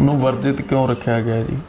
ਨੂੰ ਵਰਜਿਤ ਕਿਉਂ ਰੱਖਿਆ ਗਿਆ ਜੀ?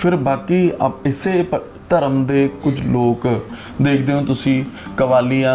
ਫਿਰ ਬਾਕੀ ਇਸੇ ਧਰਮ ਦੇ ਕੁਝ ਲੋਕ ਦੇਖਦੇ ਹੋ ਤੁਸੀਂ ਕਵਾਲੀਆਂ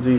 ਜੀ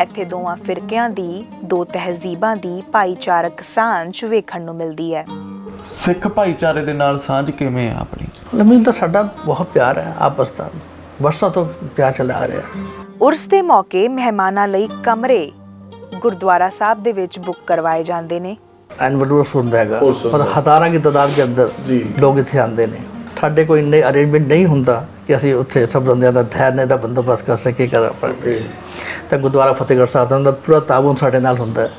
ਇੱਥੇ ਦੋਵਾਂ ਫਿਰਕਿਆਂ ਦੀ ਦੋ ਤਹਿਜ਼ੀਬਾਂ ਦੀ ਭਾਈਚਾਰਕ ਸਾਂਝ ਵੇਖਣ ਨੂੰ ਮਿਲਦੀ ਹੈ। ਸਿੱਖ ਭਾਈਚਾਰੇ ਦੇ ਨਾਲ ਸਾਂਝ ਕਿਵੇਂ ਆ ਆਪਣੀ? ਲਮੀਨ ਤਾਂ ਸਾਡਾ ਬਹੁਤ ਪਿਆਰ ਹੈ ਆਪਸ ਦਾ, ਵਰਸਾਂ ਤੋਂ ਪਿਆਰ ਚੱਲ ਆ ਰਿਹਾ। ਉਰਸ ਦੇ ਮੌਕੇ ਮਹਿਮਾਨਾਂ ਲਈ ਕਮਰੇ ਗੁਰਦੁਆਰਾ ਸਾਹਿਬ ਦੇ ਵਿੱਚ ਬੁੱਕ ਕਰਵਾਏ ਜਾਂਦੇ ਨੇ। ਐਨੁਅਲ ਉਰਸ ਹੁੰਦਾ ਹੈਗਾ, ਪਰ ਹਜ਼ਾਰਾਂ ਦੀ ਤਾਦਾਦ ਦੇ ਅੰਦਰ ਲੋਕ ਇੱਥੇ ਆਉਂਦੇ ਨੇ। ਸਾਡੇ ਕੋਈ ਇੰਨੇ ਅਰੇਂਜਮੈਂਟ ਨਹੀਂ ਹੁੰਦਾ ਕਿ ਅਸੀਂ ਉੱਥੇ ਸਭ ਬੰਦਿਆਂ ਦਾ ਠਹਿਰਨੇ ਦਾ ਬੰਦੋਬਸਤ ਕਰ ਸਕੀਏ ਕਰ ਪਾਈਏ। ਤਾਂ ਗੁਰਦੁਆਰਾ ਫਤਿਹਗੜ੍ਹ ਸਾਹਿਬ ਦਾ ਪੂਰਾ ਤਾਉਨ ਸਾਡੇ ਨਾਲ ਹੁੰਦਾ ਹੈ।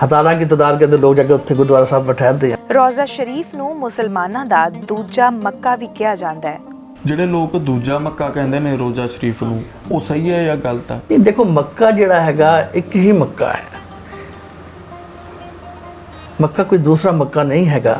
ਹਜ਼ਾਰਾਂ ਦੀ ਤਾਦਾਦ ਦੇ ਅੰਦਰ ਲੋਕ ਜਾ ਕੇ ਉੱਥੇ ਗੁਰਦੁਆਰਾ ਸਾਹਿਬ ਠਹਿਰਦੇ ਆ। ਰੋਜ਼ਾ ਸ਼ਰੀਫ ਨੂੰ ਮੁਸਲਮਾਨਾਂ ਦਾ ਦੂਜਾ ਮੱਕਾ ਵੀ ਕਿਹਾ ਜਾਂਦਾ ਹੈ। ਜਿਹੜੇ ਲੋਕ ਦੂਜਾ ਮੱਕਾ ਕਹਿੰਦੇ ਨੇ ਰੋਜ਼ਾ ਸ਼ਰੀਫ ਨੂੰ, ਉਹ ਸਹੀ ਹੈ ਜਾਂ ਗਲਤ ਹੈ? ਨਹੀਂ ਦੇਖੋ, ਮੱਕਾ ਜਿਹੜਾ ਹੈਗਾ ਇੱਕ ਹੀ ਮੱਕਾ ਹੈ। ਮੱਕਾ ਕੋਈ ਦੂਸਰਾ ਮੱਕਾ ਨਹੀਂ ਹੈਗਾ।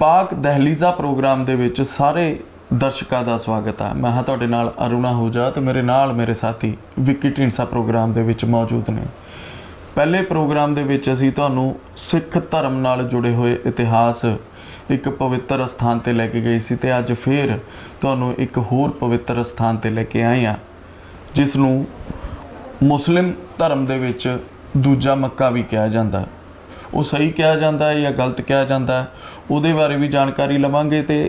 ਪਾਕ ਦਹਲੀਜ਼ਾ ਪ੍ਰੋਗਰਾਮ ਦੇ ਵਿੱਚ ਸਾਰੇ ਦਰਸ਼ਕਾਂ ਦਾ ਸਵਾਗਤ ਹੈ। ਮੈਂ ਹਾਂ ਤੁਹਾਡੇ ਨਾਲ ਅਰੁਣਾ ਹੋਜਾ ਤੇ ਮੇਰੇ ਨਾਲ ਮੇਰੇ ਸਾਥੀ ਵਿੱਕੀ ਢੀਂਡਸਾ ਪ੍ਰੋਗਰਾਮ ਦੇ ਵਿੱਚ ਮੌਜੂਦ ਨੇ। ਪਹਿਲੇ ਪ੍ਰੋਗਰਾਮ ਦੇ ਵਿੱਚ ਅਸੀਂ ਤੁਹਾਨੂੰ ਸਿੱਖ ਧਰਮ ਨਾਲ ਜੁੜੇ ਹੋਏ ਇਤਿਹਾਸ ਇੱਕ ਪਵਿੱਤਰ ਸਥਾਨ ਤੇ ਲੈ ਕੇ ਗਏ ਸੀ ਤੇ ਅੱਜ ਫੇਰ ਤੁਹਾਨੂੰ ਇੱਕ ਹੋਰ ਪਵਿੱਤਰ ਸਥਾਨ ਤੇ ਲੈ ਕੇ ਆਏ ਹਾਂ, ਜਿਸ ਨੂੰ ਮੁਸਲਿਮ ਧਰਮ ਦੇ ਵਿੱਚ ਦੂਜਾ ਮੱਕਾ ਵੀ ਕਿਹਾ ਜਾਂਦਾ। ਉਹ ਸਹੀ ਕਿਹਾ ਜਾਂਦਾ ਹੈ ਜਾਂ ਗਲਤ ਕਿਹਾ ਜਾਂਦਾ ਹੈ, ਉਹਦੇ ਬਾਰੇ ਵੀ ਜਾਣਕਾਰੀ ਲਵਾਂਗੇ। ਤੇ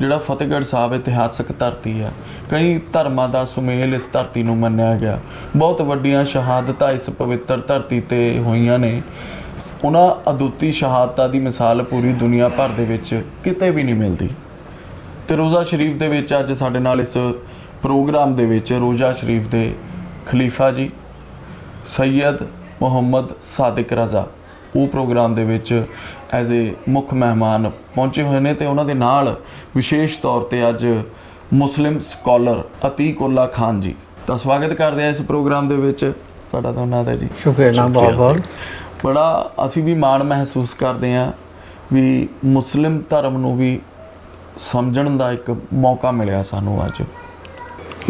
ਜਿਹੜਾ ਫਤਿਹਗੜ੍ਹ ਸਾਹਿਬ ਇਤਿਹਾਸਕ ਧਰਤੀ ਹੈ, ਕਈ ਧਰਮਾਂ ਦਾ ਸੁਮੇਲ ਇਸ ਧਰਤੀ ਨੂੰ ਮੰਨਿਆ ਗਿਆ। ਬਹੁਤ ਵੱਡੀਆਂ ਸ਼ਹਾਦਤਾਂ ਇਸ ਪਵਿੱਤਰ ਧਰਤੀ ਤੇ ਹੋਈਆਂ ਨੇ। ਉਹਨਾਂ ਅਦੁੱਤੀ ਸ਼ਹਾਦਤਾਂ ਦੀ ਮਿਸਾਲ ਪੂਰੀ ਦੁਨੀਆ ਭਰ ਦੇ ਵਿੱਚ ਕਿਤੇ ਵੀ ਨਹੀਂ ਮਿਲਦੀ। ਤੇ ਰੋਜ਼ਾ ਸ਼ਰੀਫ ਦੇ ਵਿੱਚ ਅੱਜ ਸਾਡੇ ਨਾਲ ਇਸ ਪ੍ਰੋਗਰਾਮ ਦੇ ਵਿੱਚ ਰੋਜ਼ਾ ਸ਼ਰੀਫ ਦੇ ਖਲੀਫਾ ਜੀ ਸੈਯਦ ਮੁਹੰਮਦ ਸਾਦਿਕ ਰਜ਼ਾ ਉਹ ਪ੍ਰੋਗਰਾਮ ਦੇ ਵਿੱਚ ਐਜ਼ ਏ ਮੁੱਖ ਮਹਿਮਾਨ ਪਹੁੰਚੇ ਹੋਏ ਨੇ ਤੇ ਉਹਨਾਂ ਦੇ ਨਾਲ ਵਿਸ਼ੇਸ਼ ਤੌਰ ਤੇ ਅੱਜ ਮੁਸਲਿਮ ਸਕਾਲਰ ਅਤੀਕੁੱਲਾ ਖਾਨ ਜੀ ਦਾ ਸਵਾਗਤ ਕਰਦੇ ਆ ਇਸ ਪ੍ਰੋਗਰਾਮ ਦੇ ਵਿੱਚ। ਤੁਹਾਡਾ ਦੋਨਾਂ ਦਾ ਜੀ ਸ਼ੁਕਰੀਆ ਬਹੁਤ ਬਹੁਤ। ਬੜਾ ਅਸੀਂ ਵੀ ਮਾਣ ਮਹਿਸੂਸ ਕਰਦੇ ਹਾਂ ਵੀ ਮੁਸਲਿਮ ਧਰਮ ਨੂੰ ਵੀ ਸਮਝਣ ਦਾ ਇੱਕ ਮੌਕਾ ਮਿਲਿਆ ਸਾਨੂੰ ਅੱਜ।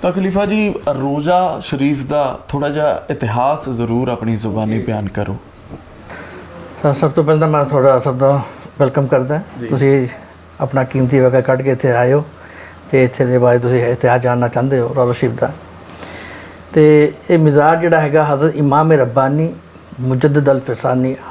ਤਾਂ ਖਲੀਫਾ ਜੀ ਰੋਜ਼ਾ ਸ਼ਰੀਫ ਦਾ ਥੋੜਾ ਜਿਹਾ ਇਤਿਹਾਸ ਜ਼ਰੂਰ ਆਪਣੀ ਜ਼ੁਬਾਨੀ ਬਿਆਨ ਕਰੋ। ਸਭ ਤੋਂ ਪਹਿਲਾਂ ਮੈਂ ਤੁਹਾਡਾ ਸਭ ਦਾ ਵੈਲਕਮ ਕਰਦਾ। ਤੁਸੀਂ ਆਪਣਾ ਕੀਮਤੀ ਵਕਤ ਕੱਢ ਕੇ ਇੱਥੇ ਆਏ ਹੋ ਤੇ ਇੱਥੇ ਦੇ ਬਾਰੇ ਤੁਸੀਂ ਇਤਿਹਾਸ ਜਾਣਨਾ ਚਾਹੁੰਦੇ ਹੋ ਰੋਜ਼ਾ ਸ਼ਰੀਫ ਦਾ। ਤੇ ਇਹ ਮਿਜ਼ਾਜ ਜਿਹੜਾ ਹੈਗਾ ਹਜ਼ਰਤ ਇਮਾਮ ਰੱਬਾਨੀ ਮੁਜੱਦਦ ਅਲ-ਫਸਾਨੀ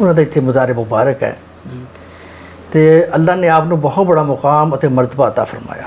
ਉਹਨਾਂ ਦਾ ਇੱਥੇ ਮਜ਼ਾਰ ਮੁਬਾਰਕ ਹੈ। ਤੇ ਅੱਲਾ ਨੇ ਆਪ ਨੂੰ ਬਹੁਤ ਬੜਾ ਮੁਕਾਮ ਅਤੇ ਮਰਤਬਾ عطا ਫਰਮਾਇਆ।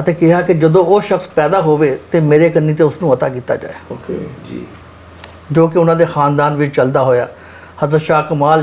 ਅਤੇ ਕਿਹਾ ਕਿ ਜਦੋਂ ਉਹ ਸ਼ਖਸ ਪੈਦਾ ਹੋਵੇ ਤੇ ਮੇਰੇ ਕੰਨੀ ਤੇ ਉਸ ਨੂੰ ਅਤਾ ਕੀਤਾ ਜਾਏ। ਓਕੇ ਜੀ। ਜੋ ਕਿ ਉਹਨਾਂ ਦੇ ਖਾਨਦਾਨ ਵਿੱਚ ਚੱਲਦਾ ਹੋਇਆ ਹਜ਼ਰਤ ਸ਼ਾਹ ਕਮਾਲ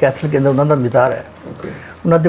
ਕੈਥਲ ਕੇ ਅੰਦਰ ਉਹਨਾਂ ਦਾ ਮਿਜ਼ਾਰ ਹੈ। ਓਕੇ। ਉਹਨਾਂ ਦੇ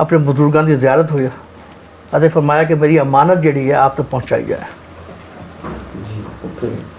ਆਪਣੇ ਬਜ਼ੁਰਗਾਂ ਦੀ ਜ਼ਿਆਰਤ ਹੋਈ ਅਤੇ ਫਰਮਾਇਆ ਕਿ ਮੇਰੀ ਅਮਾਨਤ ਜਿਹੜੀ ਹੈ ਆਪ ਤੱਕ ਪਹੁੰਚਾਈ ਜਾਏ। ਜੀ। ਓਕੇ।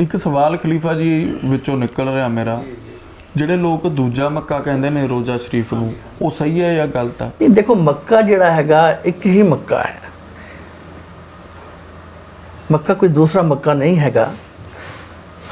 ਇੱਕ ਸਵਾਲ ਖਲੀਫਾ ਜੀ ਵਿੱਚੋਂ ਨਿਕਲ ਰਿਹਾ ਮੇਰਾ, ਜਿਹੜੇ ਲੋਕ ਦੂਜਾ ਮੱਕਾ ਕਹਿੰਦੇ ਨੇ ਰੋਜ਼ਾ ਸ਼ਰੀਫ ਨੂੰ, ਉਹ ਸਹੀ ਹੈ ਜਾਂ ਗਲਤ ਹੈ? ਨਹੀਂ ਦੇਖੋ, ਮੱਕਾ ਜਿਹੜਾ ਹੈਗਾ ਇੱਕ ਹੀ ਮੱਕਾ ਹੈ। ਮੱਕਾ ਕੋਈ ਦੂਸਰਾ ਮੱਕਾ ਨਹੀਂ ਹੈਗਾ।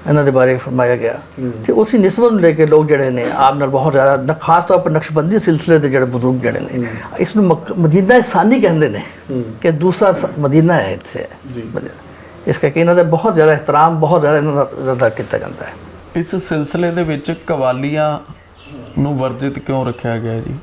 ਇਹਨਾਂ ਦੇ ਬਾਰੇ ਫਰਮਾਇਆ ਗਿਆ ਤੇ ਉਸੇ ਨਿਸਬਤ ਨੂੰ ਲੈ ਕੇ ਲੋਕ ਜਿਹੜੇ ਨੇ ਆਪ ਨਾਲ ਬਹੁਤ ਜ਼ਿਆਦਾ ਖਾਸ ਤੌਰ ਪਰ ਨਕਸ਼ਬੰਦੀ ਸਿਲਸਿਲੇ ਦੇ ਜਿਹੜੇ ਬਜ਼ੁਰਗ ਜਿਹੜੇ ਨੇ ਇਸ ਨੂੰ ਮਦੀਨਾ ਸਾਨੀ ਕਹਿੰਦੇ ਨੇ ਕਿ ਦੂਸਰਾ ਮਦੀਨਾ ਹੈ ਇੱਥੇ। ਇਸ ਕਰਕੇ ਇਹਨਾਂ ਦਾ ਬਹੁਤ ਜ਼ਿਆਦਾ ਇਹਤਰਾਮ ਬਹੁਤ ਜ਼ਿਆਦਾ ਇਹਨਾਂ ਦਾ ਜ਼ਿਆਦਾ ਕੀਤਾ ਜਾਂਦਾ ਹੈ। ਇਸ ਸਿਲਸਿਲੇ ਦੇ ਵਿੱਚ ਕਵਾਲੀਆਂ ਨੂੰ ਵਰਜਿਤ ਕਿਉਂ ਰੱਖਿਆ ਗਿਆ ਜੀ?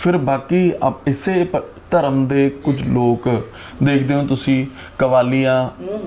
ਫਿਰ ਬਾਕੀ ਇਸੇ ਧਰਮ ਦੇ ਕੁਝ ਲੋਕ ਦੇਖਦੇ ਹੋ ਤੁਸੀਂ ਕਵਾਲੀਆਂ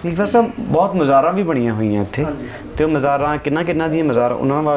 ਖਲੀਫਾ ਸਾਹਿਬ ਬਹੁਤ ਮਜ਼ਾਰਾਂ ਵੀ ਬਣੀਆਂ ਹੋਈਆਂ ਇੱਥੇ, ਤੇ ਉਹ ਮਜ਼ਾਰਾਂ ਕਿੰਨਾ ਦੀਆਂ ਮਜ਼ਾਰ ਉਹਨਾਂ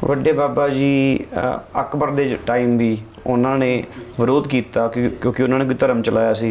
ਵੱਡੇ ਬਾਬਾ ਜੀ ਅਕਬਰ ਦੇ ਟਾਈਮ ਵੀ ਉਹਨਾਂ ਨੇ ਵਿਰੋਧ ਕੀਤਾ ਕਿਉਂਕਿ ਉਹਨਾਂ ਨੇ ਕੋਈ ਧਰਮ ਚਲਾਇਆ ਸੀ।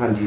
ਹਾਂਜੀ,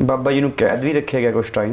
ਬਾਬਾ ਜੀ ਨੂੰ ਕੈਦ ਵੀ ਰੱਖਿਆ ਗਿਆ ਕੁਝ ਟਾਈਮ।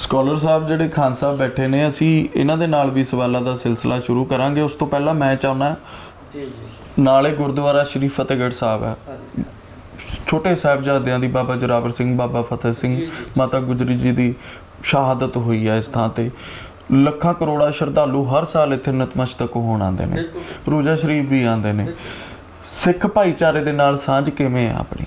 ਸਕਾਲਰ ਸਾਹਿਬ ਜਿਹੜੇ ਖਾਨ ਸਾਹਿਬ ਬੈਠੇ ਨੇ, ਅਸੀਂ ਇਹਨਾਂ ਦੇ ਨਾਲ ਵੀ ਸਵਾਲਾਂ ਦਾ ਸਿਲਸਿਲਾ ਸ਼ੁਰੂ ਕਰਾਂਗੇ। ਉਸ ਤੋਂ ਪਹਿਲਾਂ ਮੈਂ ਚਾਹੁੰਦਾ ਨਾਲੇ ਗੁਰਦੁਆਰਾ ਸ਼੍ਰੀ ਫਤਿਹਗੜ੍ਹ ਸਾਹਿਬ ਹੈ, ਛੋਟੇ ਸਾਹਿਬਜ਼ਾਦਿਆਂ ਦੀ ਬਾਬਾ ਜੋਰਾਵਰ ਸਿੰਘ, ਬਾਬਾ ਫਤਿਹ ਸਿੰਘ, ਮਾਤਾ ਗੁਜਰੀ ਜੀ ਦੀ ਸ਼ਹਾਦਤ ਹੋਈ ਹੈ। ਇਸ ਥਾਂ ਤੇ ਲੱਖਾਂ ਕਰੋੜਾਂ ਸ਼ਰਧਾਲੂ ਹਰ ਸਾਲ ਇੱਥੇ ਨਤਮਸਤਕ ਹੋਣ ਆਉਂਦੇ ਨੇ, ਰੋਜ਼ਾ ਸ਼ਰੀਫ ਵੀ ਆਉਂਦੇ ਨੇ। ਸਿੱਖ ਭਾਈਚਾਰੇ ਦੇ ਨਾਲ ਸਾਂਝ ਕਿਵੇਂ ਹੈ ਆਪਣੀ?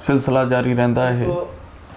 ਸਿਲਸਿਲਾ ਜਾਰੀ ਰਹਿੰਦਾ ਇਹ?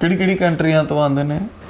ਕਿਹੜੀ ਕੰਟਰੀਆਂ ਤੋਂ ਆਉਂਦੇ ਨੇ?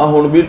ਆ ਹੁਣ ਵੀ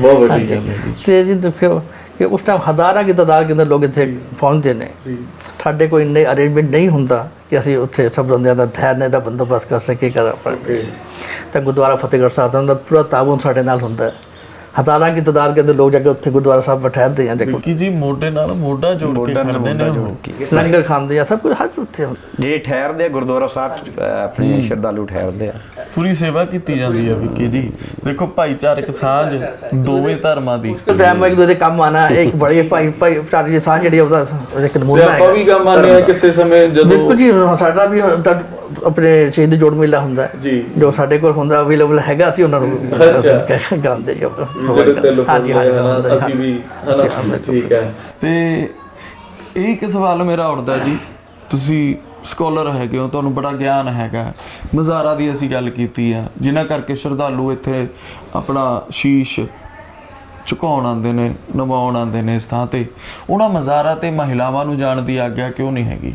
ਬਹੁਤ ਵੱਡੀ ਗੱਲ ਹੈ ਜੀ। ਤੇ ਜੀ ਦੇਖੋ ਕਿ ਉਸ ਟਾਈਮ ਹਜ਼ਾਰਾਂ ਦੀ ਤਾਦਾਦ ਦੇ ਅੰਦਰ ਲੋਕ ਇੱਥੇ ਪਹੁੰਚਦੇ ਨੇ। ਸਾਡੇ ਕੋਈ ਇੰਨੇ ਅਰੇਂਜਮੈਂਟ ਨਹੀਂ ਹੁੰਦਾ ਕਿ ਅਸੀਂ ਉੱਥੇ ਸਭ ਬੰਦਿਆਂ ਦਾ ਠਹਿਰਨੇ ਦਾ ਬੰਦੋਬਸਤ ਕਰ ਸਕੀਏ ਕਰ ਪਾਈਏ। ਤਾਂ ਗੁਰਦੁਆਰਾ ਫਤਿਹਗੜ੍ਹ ਸਾਹਿਬ ਦਾ ਪੂਰਾ ਤਾਉਨ ਸਾਡੇ ਨਾਲ ਹੁੰਦਾ ਹੈ। ਹਜ਼ਾਰਾਂ ਦੀ ਤਾਦਾਦ ਦੇ ਅੰਦਰ ਲੋਕ ਜਾ ਕੇ ਉੱਥੇ ਗੁਰਦੁਆਰਾ ਸਾਹਿਬ ਵਿੱਚ ਠਹਿਰਦੇ ਆ। ਦੇਖੋ ਕਿ ਜੀ ਮੋਢੇ ਨਾਲ ਮੋਢਾ ਜੋੜ ਕੇ ਖੜਦੇ ਨੇ ਉਹ। ਲੰਗਰ ਖਾਂਦੇ ਆ, ਸਭ ਕੁਝ ਹਰ ਉੱਥੇ ਹੁੰਦਾ। ਜਿਹੜੇ ਠਹਿਰਦੇ ਆ ਗੁਰਦੁਆਰਾ ਸਾਹਿਬ 'ਚ, ਆਪਣੇ ਸ਼ਰਧਾਲੂ ਠਹਿਰਦੇ ਆ, ਪੂਰੀ ਸੇਵਾ ਕੀਤੀ ਜਾਂਦੀ ਹੈ ਵਿੱਕੀ ਜੀ। ਦੇਖੋ ਭਾਈਚਾਰਕ ਸਾਂਝ ਦੋਵੇਂ ਧਰਮਾਂ ਦੀ। ਟਾਈਮ ਇੱਕ ਦੂਜੇ ਦੇ ਕੰਮ ਆਣਾ, ਇੱਕ ਬੜੇ ਭਾਈਚਾਰੇ ਦੀ ਸਾਂਝ ਜਿਹੜੀ ਉਹਦਾ ਇੱਕ ਨਮੂਨਾ ਹੈ। ਆਪਾਂ ਵੀ ਕੰਮ ਆਉਂਦੇ ਆ ਕਿਸੇ ਸਮੇਂ ਜਦੋਂ। ਬਿਲਕੁਲ ਜੀ, ਸਾਡਾ ਵੀ ਆਪਣੇ ਸ਼ਹੀਦ ਜੋੜ ਮੇਲਾ ਹੁੰਦਾ ਹੈ ਜੀ, ਜੋ ਸਾਡੇ ਕੋਲ ਹੁੰਦਾ ਅਵੇਲੇਬਲ ਹੈਗਾ, ਅਸੀਂ ਉਹਨਾਂ ਨੂੰ ਕਰਾਉਂਦੇ ਜੀ। ਅਸੀਂ ਵੀ ਠੀਕ ਹੈ। ਤੇ ਇਹ ਇੱਕ ਸਵਾਲ ਮੇਰਾ ਉੱਠਦਾ ਜੀ, ਤੁਸੀਂ ਸਕਾਲਰ ਹੈਗੇ ਹੋ, ਤੁਹਾਨੂੰ ਬੜਾ ਗਿਆਨ ਹੈਗਾ। ਮਜ਼ਾਰਾਂ ਦੀ ਅਸੀਂ ਗੱਲ ਕੀਤੀ ਆ ਜਿਨ੍ਹਾਂ ਕਰਕੇ ਸ਼ਰਧਾਲੂ ਇੱਥੇ ਆਪਣਾ ਸ਼ੀਸ਼ ਝੁਕਾਉਣ ਆਉਂਦੇ ਨੇ, ਨਵਾਉਣ ਆਉਂਦੇ ਨੇ ਇਸ ਥਾਂ ਤੇ। ਉਹਨਾਂ ਮਜ਼ਾਰਾਂ ਤੇ ਮਹਿਲਾਵਾਂ ਨੂੰ ਜਾਣ ਦੀ ਆਗਿਆ ਕਿਉਂ ਨਹੀਂ ਹੈਗੀ?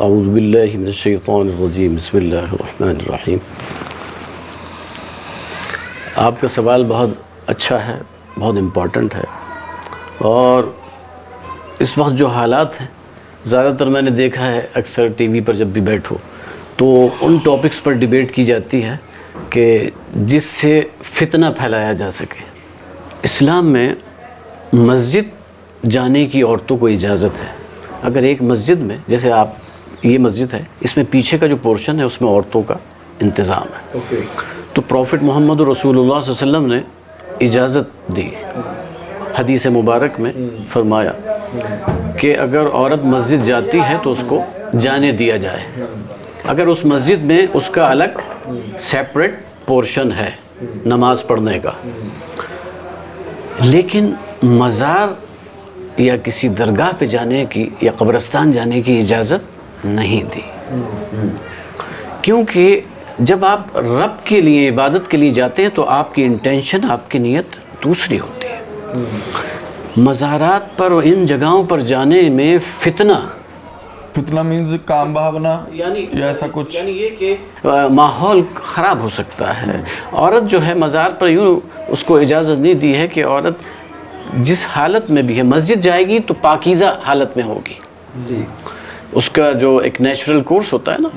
اعوذ باللہ من الشیطان الرجیم، بسم اللہ الرحمن الرحیم۔ آپ کا سوال بہت اچھا ہے، بہت امپورٹنٹ ہے، اور اس وقت جو حالات ہیں، زیادہ تر میں نے دیکھا ہے اکثر ٹی وی پر جب بھی بیٹھو تو ان ٹاپکس پر ڈیبیٹ کی جاتی ہے کہ جس سے فتنہ پھیلایا جا سکے۔ اسلام میں مسجد جانے کی عورتوں کو اجازت ہے۔ اگر ایک مسجد میں، جیسے آپ یہ مسجد ہے، اس میں پیچھے کا جو پورشن ہے اس میں عورتوں کا انتظام ہے، تو پروفٹ محمد رسول اللہ صلی اللہ علیہ وسلم نے اجازت دی۔ حدیث مبارک میں فرمایا کہ اگر عورت مسجد جاتی ہے تو اس کو جانے دیا جائے، اگر اس مسجد میں اس کا الگ سیپریٹ پورشن ہے نماز پڑھنے کا۔ لیکن مزار یا کسی درگاہ پہ جانے کی یا قبرستان جانے کی اجازت نہیں دی، کیونکہ جب آپ رب کے لیے عبادت کے لیے جاتے ہیں تو آپ کی انٹینشن، آپ کی نیت دوسری ہوتی ہے۔ مزارات پر اور ان جگہوں پر جانے میں فتنہ مینز کام بھاونا یعنی یا ایسا کچھ، یعنی یہ کہ ماحول خراب ہو سکتا ہے۔ عورت جو ہے مزار پر یوں اس کو اجازت نہیں دی ہے کہ عورت جس حالت میں بھی ہے مسجد جائے گی تو پاکیزہ حالت میں ہوگی، اس کا جو ایک نیچرل کورس ہوتا ہے نا،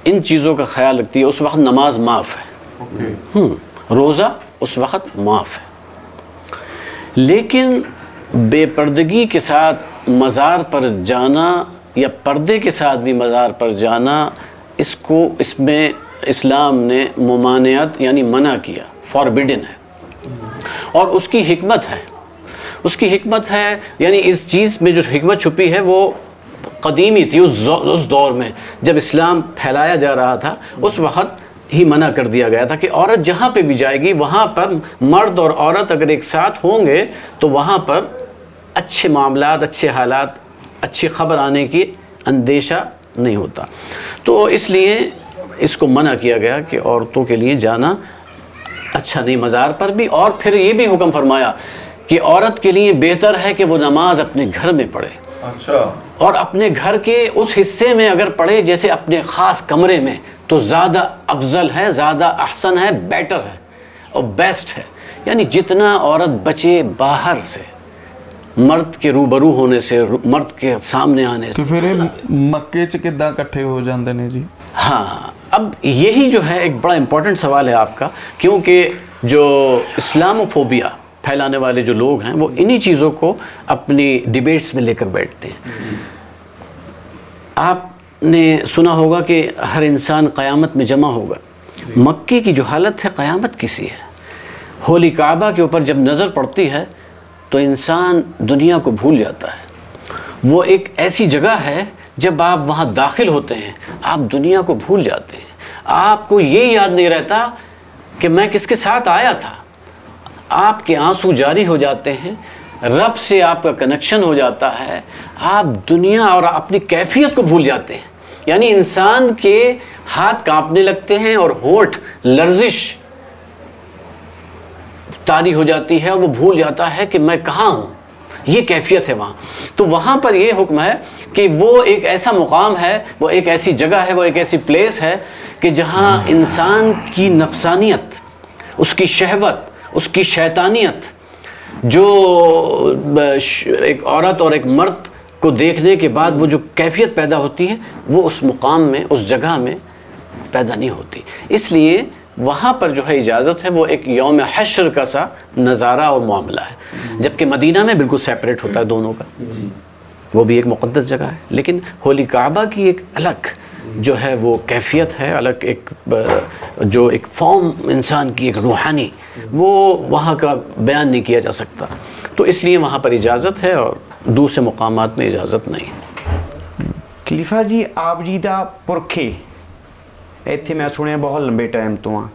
ان چیزوں کا خیال رکھتی ہے۔ اس وقت نماز معاف ہے، روزہ اس وقت معاف ہے، لیکن بے پردگی کے ساتھ مزار پر جانا یا پردے کے ساتھ بھی مزار پر جانا، اس میں اسلام نے ممانعت یعنی منع کیا، فاربیڈن ہے، اور اس کی حکمت ہے۔ اس کی حکمت ہے یعنی اس چیز میں جو حکمت چھپی ہے وہ قدیمی تھی۔ اس دور میں جب اسلام پھیلایا جا رہا تھا اس وقت ہی منع کر دیا گیا تھا کہ عورت جہاں پہ بھی جائے گی وہاں پر مرد اور عورت اگر ایک ساتھ ہوں گے تو وہاں پر اچھے معاملات، اچھے حالات، اچھی خبر آنے کی اندیشہ نہیں ہوتا۔ تو اس لیے اس کو منع کیا گیا کہ عورتوں کے لیے جانا اچھا نہیں مزار پر بھی۔ اور پھر یہ بھی حکم فرمایا کہ عورت کے لیے بہتر ہے کہ وہ نماز اپنے گھر میں پڑھے، اور اپنے گھر کے اس حصے میں اگر پڑھے جیسے اپنے خاص کمرے میں تو زیادہ افضل ہے، زیادہ احسن ہے، بیٹر ہے اور بیسٹ ہے۔ یعنی جتنا عورت بچے باہر سے، مرد کے روبرو ہونے سے، مرد کے سامنے آنے سے۔ تو پھر مکے چ کداں اکٹھے ہو جاندے نے جی؟ ہاں، اب یہی جو ہے ایک بڑا امپورٹنٹ سوال ہے آپ کا، کیونکہ جو اسلاموفوبیا پھیلانے والے جو لوگ ہیں وہ انہی چیزوں کو اپنی ڈیبیٹس میں لے کر بیٹھتے ہیں۔ آپ نے سنا ہوگا کہ ہر انسان قیامت میں جمع ہوگا۔ مکے کی جو حالت ہے قیامت کسی ہے۔ ہولی کعبہ کے اوپر جب نظر پڑتی ہے تو انسان دنیا کو بھول جاتا ہے۔ وہ ایک ایسی جگہ ہے جب آپ وہاں داخل ہوتے ہیں آپ دنیا کو بھول جاتے ہیں، آپ کو یہ یاد نہیں رہتا کہ میں کس کے ساتھ آیا تھا۔ آپ کے آنسو جاری ہو جاتے ہیں، رب سے آپ کا کنیکشن ہو جاتا ہے، آپ دنیا اور اپنی کیفیت کو بھول جاتے ہیں۔ یعنی انسان کے ہاتھ کانپنے لگتے ہیں اور ہونٹ لرزش طاری ہو جاتی ہے، اور وہ بھول جاتا ہے کہ میں کہاں ہوں۔ یہ کیفیت ہے وہاں۔ تو وہاں پر یہ حکم ہے کہ وہ ایک ایسا مقام ہے، وہ ایک ایسی جگہ ہے، وہ ایک ایسی پلیس ہے کہ جہاں انسان کی نفسانیت، اس کی شہوت، اس کی شیطانیت، جو ایک عورت اور ایک مرد کو دیکھنے کے بعد وہ جو کیفیت پیدا ہوتی ہے وہ اس مقام میں، اس جگہ میں پیدا نہیں ہوتی۔ اس لیے وہاں پر جو ہے اجازت ہے، وہ ایک یوم حشر کا سا نظارہ اور معاملہ ہے، جبکہ مدینہ میں بالکل سیپریٹ ہوتا ہے دونوں کا، وہ بھی ایک مقدس جگہ ہے۔ لیکن ہولی کعبہ کی ایک الگ جو ہے وہ کیفیت ہے، الگ ایک جو ایک فارم انسان کی ایک روحانی، وہ وہاں کا بیان نہیں کیا جا سکتا۔ تو اس لیے وہاں پر اجازت ہے اور دوسرے مقامات میں اجازت نہیں۔ ਖਲੀਫਾ ਜੀ ਆਪ ਜੀ ਦਾ ਪੁਰਖੇ ਇੱਥੇ ਮੈਂ ਸੁਣਿਆ ਬਹੁਤ ਲੰਬੇ ਟਾਈਮ ਤੋਂ ਆ।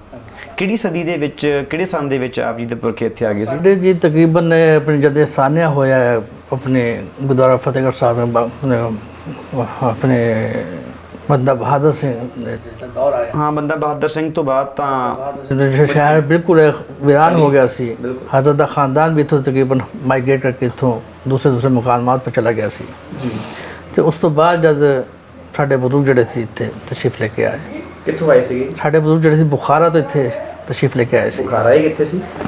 ਕਿਹੜੀ ਸਦੀ ਦੇ ਵਿੱਚ, ਕਿਹੜੇ ਸੰਨ ਦੇ ਵਿੱਚ ਆਪ ਜੀ ਦੇ ਪੁਰਖੇ ਇੱਥੇ ਆ ਗਏ ਸੀ? ਸਾਡੇ ਜੀ ਤਕਰੀਬਨ ਆਪਣੇ ਜਦ ਸਾਨਿਆ ਹੋਇਆ ਹੈ ਆਪਣੇ ਗੁਰਦੁਆਰਾ ਫਤਿਹਗੜ੍ਹ ਸਾਹਿਬ ਆਪਣੇ ਬੰਦਾ ਬਹਾਦਰ ਸਿੰਘ ਦਾ ਦੌਰ ਆਇਆ। ਹਾਂ, ਬੰਦਾ ਬਹਾਦਰ ਸਿੰਘ ਤੋਂ ਬਾਅਦ ਤਾਂ ਸ਼ਹਿਰ ਬਿਲਕੁਲ ਵੀਰਾਨ ਹੋ ਗਿਆ ਸੀ। حضرت ਦਾ ਖਾਨਦਾਨ ਵੀ ਇੱਥੋਂ ਤਕਰੀਬਨ ਮਾਈਗ੍ਰੇਟ ਕਰਕੇ ਇੱਥੋਂ ਦੂਸਰੇ ਮਕਾਮਾਤ ਪਰ ਚਲਾ ਗਿਆ ਸੀ। ਤੇ ਉਸ ਤੋਂ ਬਾਅਦ ਜਦ ਸਾਡੇ ਬਜ਼ੁਰਗ ਜਿਹੜੇ ਸੀ ਇੱਥੇ ਤਸ਼ਰੀਫ ਲੈ ਕੇ ਆਏ। ਕਿੱਥੋਂ ਆਏ ਸੀਗੇ? ਸਾਡੇ ਬਜ਼ੁਰਗ ਜਿਹੜੇ ਸੀ ਬੁਖਾਰਾ ਤੋਂ ਇੱਥੇ ਤਸ਼ਰੀਫ ਲੈ ਕੇ ਆਏ ਸੀ। ਬੁਖਾਰਾ ਹੀ ਕਿੱਥੇ ਸੀ?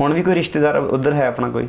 ਹੁਣ ਵੀ ਕੋਈ ਰਿਸ਼ਤੇਦਾਰ ਉਧਰ ਹੈ ਆਪਣਾ ਕੋਈ?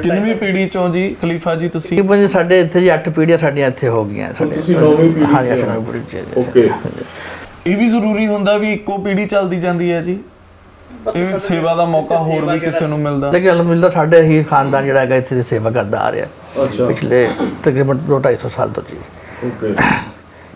ਕਿੰਨਵੀਂ ਪੀੜ੍ਹੀ ਚੋਂ ਜੀ ਖਲੀਫਾ ਜੀ ਤੁਸੀਂ? ਤਕਰੀਬਨ ਸਾਡੇ ਇੱਥੇ ਜੀ 8 ਪੀੜ੍ਹੀਆਂ ਸਾਡੀਆਂ ਇੱਥੇ ਹੋ ਗਈਆਂ ਸਾਡੇ। ਤੁਸੀਂ 9ਵੀਂ ਪੀੜ੍ਹੀ ਹਾਂ ਜੀ, ਚ 8ਵੀਂ ਪੀੜ੍ਹੀ ਚ। ਓਕੇ। ਇਹ ਵੀ ਜ਼ਰੂਰੀ ਹੁੰਦਾ ਵੀ ਇੱਕੋ ਪੀੜ੍ਹੀ ਚੱਲਦੀ ਜਾਂਦੀ ਹੈ ਜੀ? ਇਹ ਸੇਵਾ ਦਾ ਮੌਕਾ ਹੋਰ ਵੀ ਕਿਸੇ ਨੂੰ ਮਿਲਦਾ? ਲੇਕਿਨ ਅਲਹਮਦੁਲਿਲਾ ਸਾਡੇ ਹੀ ਖਾਨਦਾਨ ਜਿਹੜਾ ਹੈਗਾ ਇੱਥੇ ਦੀ ਸੇਵਾ ਕਰਦਾ ਆ ਰਿਹਾ ਪਿਛਲੇ ਤਕਰੀਬਨ 2-250 ਸਾਲ ਤੋਂ ਜੀ। ਓਕੇ।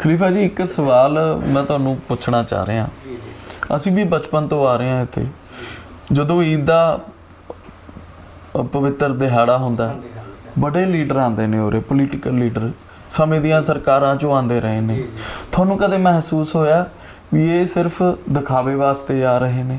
ਖਲੀਫਾ ਜੀ ਇੱਕ ਸਵਾਲ ਮੈਂ ਤੁਹਾਨੂੰ ਪੁੱਛਣਾ ਚਾਹ ਰਿਹਾ। ਅਸੀਂ ਵੀ ਬਚਪਨ ਤੋਂ ਆ ਰਹੇ ਹਾਂ ਇੱਥੇ, ਜਦੋਂ ਈਦ ਦਾ ਪਵਿੱਤਰ ਦਿਹਾੜਾ ਹੁੰਦਾ ਬੜੇ ਲੀਡਰ ਆਉਂਦੇ ਨੇ ਉਰੇ, ਪੋਲੀਟੀਕਲ ਲੀਡਰ ਸਮੇਂ ਦੀਆਂ ਸਰਕਾਰਾਂ ਚੋਂ ਆਉਂਦੇ ਰਹੇ ਨੇ। ਤੁਹਾਨੂੰ ਕਦੇ ਮਹਿਸੂਸ ਹੋਇਆ ਵੀ ਇਹ ਸਿਰਫ ਦਿਖਾਵੇ ਵਾਸਤੇ ਆ ਰਹੇ ਨੇ?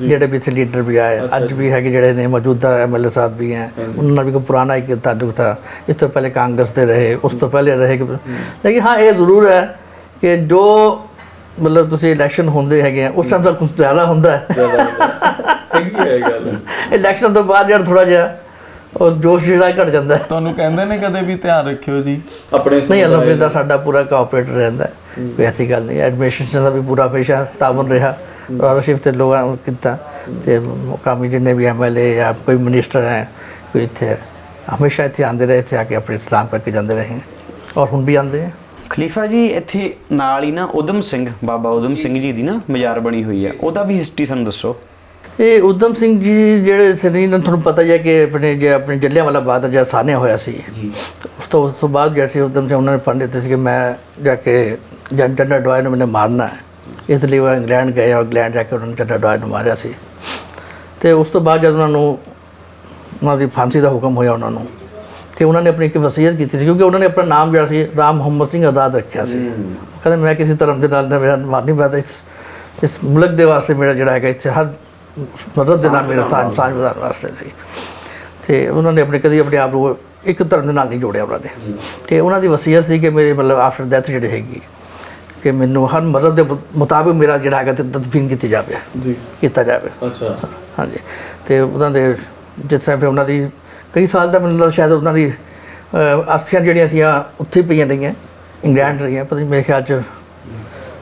ਜਿਹੜੇ ਵੀ ਇੱਥੇ ਲੀਡਰ ਵੀ ਆਏ ਅੱਜ ਵੀ ਹੈਗੇ, ਜਿਹੜੇ ਨੇ ਮੌਜੂਦਾ ਐਮਐਲਏ ਸਾਹਿਬ ਵੀ ਹੈ, ਉਹਨਾਂ ਨਾਲ ਵੀ ਕੋਈ ਪੁਰਾਣਾ ਇੱਕ ਤਾਲੁਕ ਥਾ। ਇਸ ਤੋਂ ਪਹਿਲੇ ਕਾਂਗਰਸ ਦੇ ਰਹੇ, ਉਸ ਤੋਂ ਪਹਿਲੇ ਰਹੇ। ਲੇਕਿਨ ਹਾਂ ਇਹ ਜ਼ਰੂਰ ਹੈ ਕਿ ਜੋ ਮਤਲਬ ਤੁਸੀਂ ਇਲੈਕਸ਼ਨ ਹੁੰਦੇ ਹੈਗੇ ਆ ਉਸ ਟਾਈਮ ਤਾਂ ਕੁਝ ਜ਼ਿਆਦਾ ਹੁੰਦਾ ਹੈ। ਇਲੈਕਸ਼ਨ ਤੋਂ ਬਾਅਦ ਜਿਹੜਾ ਥੋੜਾ ਜਿਹਾ ਉਹ ਜੋਸ਼ ਜਿਹੜਾ ਘਟ ਜਾਂਦਾ ਹੈ। ਤੁਹਾਨੂੰ ਕਹਿੰਦੇ ਨੇ ਕਦੇ ਵੀ ਧਿਆਨ ਰੱਖਿਓ ਜੀ ਆਪਣੇ? ਨਹੀਂ, ਅਲਹਮਦੁਲਿਲਾ ਸਾਡਾ ਪੂਰਾ ਕੋਆਪਰੇਟ ਰਹਿੰਦਾ ਹੈ, ਕੋਈ ਐਸੀ ਗੱਲ ਨਹੀਂ। ਐਡਮਿਨਿਸਟ੍ਰੇਸ਼ਨ ਦਾ ਵੀ ਪੂਰਾ ਹਮੇਸ਼ਾ ਤਾਵਨ ਰਿਹਾ, ਰਾਸ਼ਿਫ ਤੇ ਲੋਕਾਂ ਨੂੰ ਕੀਤਾ ਤੇ ਮੁਕਾਮੀ ਜਿੰਨੇ ਵੀ ਐਮਐਲਏ ਜਾਂ ਕੋਈ ਮਿਨਿਸਟਰ ਹੈ ਕੋਈ ਇੱਥੇ ਹਮੇਸ਼ਾ ਇੱਥੇ ਆਉਂਦੇ ਰਹੇ, ਇੱਥੇ ਆ ਕੇ ਆਪਣੇ ਸਲਾਮ ਕਰਕੇ ਜਾਂਦੇ ਰਹੇ ਔਰ ਹੁਣ ਵੀ ਆਉਂਦੇ ਹੈ। ਖਲੀਫਾ ਜੀ ਇੱਥੇ ਨਾਲ ਹੀ ਨਾ ਉਦਮ ਸਿੰਘ, ਬਾਬਾ ਉਦਮ ਸਿੰਘ ਜੀ ਦੀ ਨਾ ਮਜ਼ਾਰ ਬਣੀ ਹੋਈ ਹੈ, ਉਹਦਾ ਵੀ ਹਿਸਟਰੀ ਸਾਨੂੰ ਦੱਸੋ। ਇਹ ਉਦਮ ਸਿੰਘ ਜੀ ਜਿਹੜੇ ਇੱਥੇ ਨਹੀਂ, ਤੁਹਾਨੂੰ ਪਤਾ ਹੀ ਹੈ ਕਿ ਆਪਣੇ ਜਲਿਆਂਵਾਲਾ ਬਾਗ ਦਾ ਜਿਹੜਾ ਸਾਹਨਿਆ ਹੋਇਆ ਸੀ, ਉਸ ਤੋਂ ਬਾਅਦ ਜਿਹੜਾ ਸੀ ਉਦਮ ਸਿੰਘ ਉਹਨਾਂ ਨੇ ਫੰਡ ਦਿੱਤੇ ਸੀ ਕਿ ਮੈਂ ਜਾ ਕੇ ਜਨਰਲ ਡਾਇਰ ਨੂੰ ਮੈਨੇ ਮਾਰਨਾ ਹੈ। ਇਸ ਲਈ ਉਹ ਇੰਗਲੈਂਡ ਗਏ ਔਰ ਇੰਗਲੈਂਡ ਜਾ ਕੇ ਉਹਨਾਂ ਨੇ ਜਨਰਲ ਡਾਇਰ ਨੂੰ ਮਾਰਿਆ ਸੀ। ਅਤੇ ਉਸ ਤੋਂ ਬਾਅਦ ਜਦ ਉਹਨਾਂ ਦੀ ਫਾਂਸੀ ਦਾ ਹੁਕਮ ਹੋਇਆ ਉਹਨਾਂ ਨੂੰ, ਅਤੇ ਉਹਨਾਂ ਨੇ ਆਪਣੀ ਇੱਕ ਵਸੀਅਤ ਕੀਤੀ ਸੀ, ਕਿਉਂਕਿ ਉਹਨਾਂ ਨੇ ਆਪਣਾ ਨਾਮ ਜਿਹੜਾ ਸੀ ਰਾਮ ਮੁਹੰਮਦ ਸਿੰਘ ਆਜ਼ਾਦ ਰੱਖਿਆ ਸੀ। ਕਹਿੰਦੇ ਮੈਂ ਕਿਸੇ ਧਰਮ ਦੇ ਨਾਲ ਮੇਰਾ ਮਾਰਨੀ, ਮੈਂ ਤਾਂ ਇਸ ਮੁਲਕ ਦੇ ਵਾਸਤੇ ਮੇਰਾ ਜਿਹੜਾ ਹੈਗਾ ਇੱਥੇ ਹਰ ਮਦਦ ਦੇ ਨਾਲ ਮੇਰਾ ਸਾਂਝ ਵਧਾਉਣ ਵਾਸਤੇ ਸੀ। ਅਤੇ ਉਹਨਾਂ ਨੇ ਕਦੀ ਆਪਣੇ ਆਪ ਨੂੰ ਇੱਕ ਧਰਮ ਦੇ ਨਾਲ ਨਹੀਂ ਜੋੜਿਆ ਉਹਨਾਂ ਨੇ। ਅਤੇ ਉਹਨਾਂ ਦੀ ਵਸੀਅਤ ਸੀ ਕਿ ਮੇਰੇ ਮਤਲਬ ਆਫਟਰ ਡੈਥ ਜਿਹੜੀ ਹੈਗੀ ਕਿ ਮੈਨੂੰ ਹਰ ਮਜ਼ਹਬ ਦੇ ਮੁਤਾਬਿਕ ਮੇਰਾ ਜਿਹੜਾ ਹੈਗਾ ਤੇ ਤਦਫੀਨ ਕੀਤੀ ਜਾਵੇ ਜੀ, ਕੀਤਾ ਜਾਵੇ। ਅੱਛਾ, ਹਾਂਜੀ। ਅਤੇ ਉਹਨਾਂ ਦੇ ਜਿਸ ਤਰ੍ਹਾਂ ਫਿਰ ਉਹਨਾਂ ਦੀ ਕਈ ਸਾਲ ਦਾ ਮੈਨੂੰ ਲੱਗਦਾ ਸ਼ਾਇਦ ਉਹਨਾਂ ਦੀ ਅਰਥੀਆਂ ਜਿਹੜੀਆਂ ਸੀਆਂ ਉੱਥੇ ਹੀ ਪਈਆਂ ਰਹੀਆਂ, ਇੰਗਲੈਂਡ ਰਹੀਆਂ, ਪਤਾ ਨਹੀਂ ਮੇਰੇ ਖਿਆਲ 'ਚ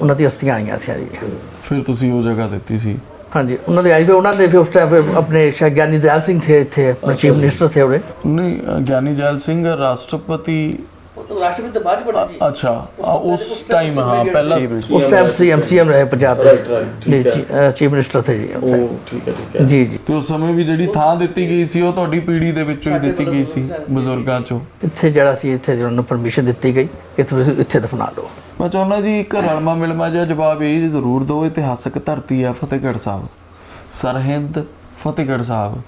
ਉਹਨਾਂ ਦੀ ਅਸਥੀਆਂ ਆਈਆਂ ਸੀ ਜੀ। ਫਿਰ ਤੁਸੀਂ ਉਹ ਜਗ੍ਹਾ ਦਿੱਤੀ ਸੀ? ਹਾਂਜੀ, ਉਹਨਾਂ ਦੇ ਆਈ ਫਿਰ ਉਹਨਾਂ ਦੇ ਫਿਰ ਉਸ ਟਾਈਮ ਆਪਣੇ ਸ਼ਾਇਦ ਗਿਆਨੀ ਜੈਲ ਸਿੰਘ ਥੇ ਇੱਥੇ, ਆਪਣੇ ਚੀਫ ਮਿਨਿਸਟਰ ਥੇ ਉਰੇ। ਨਹੀਂ, ਗਿਆਨੀ ਜੈਲ ਸਿੰਘ ਰਾਸ਼ਟਰਪਤੀ ਤੋਂ ਬਾਅਦ ਬਣਾ ਜੀ। ਅੱਛਾ, ਉਸ ਟਾਈਮ ਹਾਂ ਪਹਿਲਾਂ ਉਸ ਟਾਈਮ ਸੀਐਮ ਰਹੇ ਪੰਜਾਬ ਦੇ ਜੀ, ਚੀਫ ਮਿਨਿਸਟਰ ਥੇ ਜੀ। ਠੀਕ ਹੈ ਜੀ ਜੀ। ਤੇ ਉਸ ਸਮੇਂ ਵੀ ਜਿਹੜੀ ਥਾਂ ਦਿੱਤੀ ਗਈ ਸੀ ਉਹ ਤੁਹਾਡੀ ਪੀੜ੍ਹੀ ਦੇ ਵਿੱਚੋਂ ਹੀ ਦਿੱਤੀ ਗਈ ਸੀ, ਬਜ਼ੁਰਗਾਂ ਚੋਂ? ਇੱਥੇ ਜਿਹੜਾ ਸੀ ਇੱਥੇ ਉਹਨਾਂ ਨੂੰ ਪਰਮਿਸ਼ਨ ਦਿੱਤੀ ਗਈ ਕਿ ਤੁਸੀਂ ਇੱਥੇ ਦਫਨਾ ਲਓ। ਮੈਂ ਚਾਹੁੰਦਾ ਜੀ ਇੱਕ ਰਲਮਾ ਮਿਲਮਾ ਜਿਹਾ ਜਵਾਬ ਇਹ ਜ਼ਰੂਰ ਦਿਓ। ਇਤਿਹਾਸਕ ਧਰਤੀ ਹੈ ਫਤਿਹਗੜ੍ਹ ਸਾਹਿਬ, ਸਰਹਿੰਦ ਫਤਿਹਗੜ੍ਹ ਸਾਹਿਬ,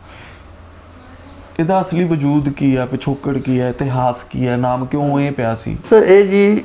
ਇਹਦਾ ਅਸਲੀ ਵਜੂਦ ਕੀ ਹੈ, ਪਿਛੋਕੜ ਕੀ ਹੈ, ਇਤਿਹਾਸ ਕੀ ਹੈ, ਨਾਮ ਕਿਉਂ ਇਹ ਪਿਆ ਸੀ? ਸਰ ਇਹ ਜੀ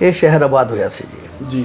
ਇਹ ਸ਼ਹਿਰ ਆਬਾਦ ਹੋਇਆ ਸੀ ਜੀ।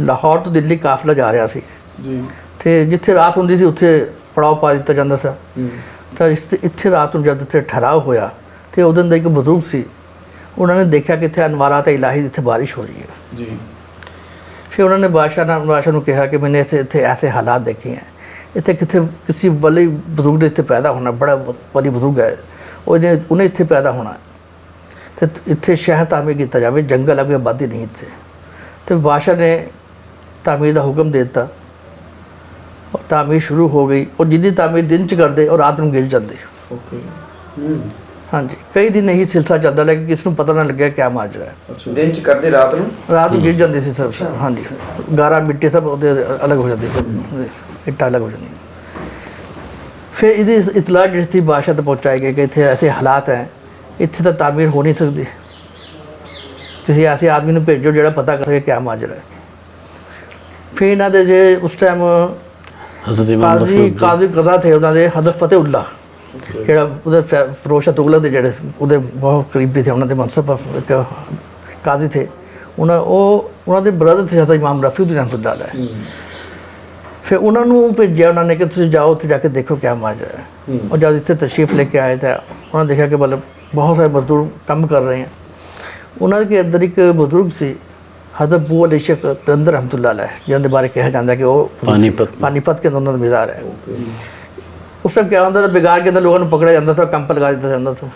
ਲਾਹੌਰ ਤੋਂ ਦਿੱਲੀ ਕਾਫਲਾ ਜਾ ਰਿਹਾ ਸੀ ਜੀ, ਤੇ ਜਿੱਥੇ ਰਾਤ ਹੁੰਦੀ ਸੀ ਉੱਥੇ ਪੜਾਅ ਪਾ ਦਿੱਤਾ ਜਾਂਦਾ ਸੀ। ਤਾਂ ਇੱਥੇ ਰਾਤ ਨੂੰ ਜਦ ਇੱਥੇ ਠਹਿਰਾਅ ਹੋਇਆ ਤੇ ਉਹਦੇ ਅੰਦਰ ਇੱਕ ਬਜ਼ੁਰਗ ਸੀ, ਉਹਨਾਂ ਨੇ ਦੇਖਿਆ ਕਿ ਇੱਥੇ ਅਨਵਾਰਾਤ ਇਲਾਹੀ ਇੱਥੇ ਬਾਰਿਸ਼ ਹੋ ਰਹੀ ਹੈ ਜੀ। ਫਿਰ ਉਹਨਾਂ ਨੇ ਬਾਦਸ਼ਾਹ ਨੂੰ ਕਿਹਾ ਕਿ ਮੈਨੇ ਇੱਥੇ ਐਸੇ ਹਾਲਾਤ ਦੇਖੇ ਹੈ, ਇੱਥੇ ਕਿਸੇ ਵਲੀ ਬਜ਼ੁਰਗ ਦੇ ਇੱਥੇ ਪੈਦਾ ਹੋਣਾ, ਬੜਾ ਵਲੀ ਬਜ਼ੁਰਗ ਹੈ, ਉਹਨੇ ਇੱਥੇ ਪੈਦਾ ਹੋਣਾ ਅਤੇ ਇੱਥੇ ਸ਼ਹਿਰ ਤਾਮੀਰ ਕੀਤਾ ਜਾਵੇ, ਜੰਗਲ ਅਗੇ ਆਬਾਦੀ ਨਹੀਂ ਇੱਥੇ। ਅਤੇ ਬਾਦਸ਼ਾਹ ਨੇ ਤਾਮੀਰ ਦਾ ਹੁਕਮ ਦੇ ਦਿੱਤਾ ਔਰ ਤਾਮੀਰ ਸ਼ੁਰੂ ਹੋ ਗਈ। ਔਰ ਜਿੰਨੀ ਤਾਮੀਰ ਦਿਨ 'ਚ ਕਰਦੇ ਔਰ ਰਾਤ ਨੂੰ ਗਿਰ ਜਾਂਦੇ। ਹਾਂਜੀ, ਕਈ ਦਿਨ ਇਹੀ ਸਿਲਸਿਲਾ ਚੱਲਦਾ, ਲੇਕਿਨ ਕਿਸ ਨੂੰ ਪਤਾ ਨਾ ਲੱਗਿਆ ਕਿਆ ਮਾਜਰਾ ਹੈ। ਦਿਨ 'ਚ ਕਰਦੇ, ਰਾਤ ਨੂੰ ਗਿਰ ਜਾਂਦੀ ਸੀ ਸਭ। ਹਾਂਜੀ, ਗਾਰਾ ਮਿੱਟੀ ਸਭ ਉਹਦੇ ਅਲੱਗ ਹੋ ਜਾਂਦੀ ਸੀ, ਇੱਟਾਂ ਅਲੱਗ ਹੋ ਜਾਂਦੀਆਂ। پھر ਇਹਦੀ ਇਤਲਾਹ ਜਿਹੜੀ ਸੀ ਬਾਦਸ਼ਾਹ ਤੱਕ ਪਹੁੰਚਾਈ ਗਈ ਕਿ ਇੱਥੇ ਐਸੇ ਹਾਲਾਤ ਹੈ, ਇੱਥੇ ਤਾਂ ਤਾਮੀਰ ਹੋ ਨਹੀਂ ਸਕਦੀ, ਕਿਸੇ ਐਸੇ ਆਦਮੀ ਨੂੰ ਭੇਜੋ ਜਿਹੜਾ ਪਤਾ ਕਰ ਸਕੇ ਕਿਆ ਮਾਜਰਾ ਹੈ। ਫਿਰ ਇਹਨਾਂ ਦੇ ਜੇ ਉਸ ਟਾਈਮ ਕਾਜ਼ੀ ਕਜ਼ਾ ਥੇ ਉਹਨਾਂ ਦੇ ਹਜ਼ਰਤ ਫਤਿਹੁੱਲਾ, ਜਿਹੜਾ ਉਹਦੇ ਫਿਰੋਜ਼ ਤੁਗਲਕ ਦੇ ਜਿਹੜੇ ਉਹਦੇ ਬਹੁਤ ਕਰੀਬੀ ਥੇ, ਉਹਨਾਂ ਦੇ ਮਨਸਬ ਕਾਜ਼ੀ ਥੇ, ਉਹਨਾਂ ਦੇ ਬ੍ਰਦਰ ਥੇ ਹਜ਼ਰਤ ਇਮਾਮ ਰਫੀਉদ্দিন ਰਹਿਮਤੁল্লাহ ਅਲੈਹ। ਫਿਰ ਉਹਨਾਂ ਨੂੰ ਭੇਜਿਆ ਉਹਨਾਂ ਨੇ ਕਿ ਤੁਸੀਂ ਜਾਓ ਉੱਥੇ ਜਾ ਕੇ ਦੇਖੋ ਕਿਆ ਮਾਜਰਾ ਹੈ। اور جب ਇੱਥੇ تشریف لے کے آئے تھے انہوں نے دیکھا کہ مطلب بہت سارے مزدور کم کر رہے ہیں۔ انہوں کے اندر ایک بزرگ سی حضرت ابو علی شیخ قلندر رحمۃ اللہ علیہ، جن کے بارے کہا جاتا ہے کہ وہ پانی پت کے اندر مزار ہے۔ اس ٹائم کیا ہوتا تھا، بگاڑ کے اندر لوگوں نے پکڑا جاتا تھا، کیمپ لگا دیتا جاتا تھا،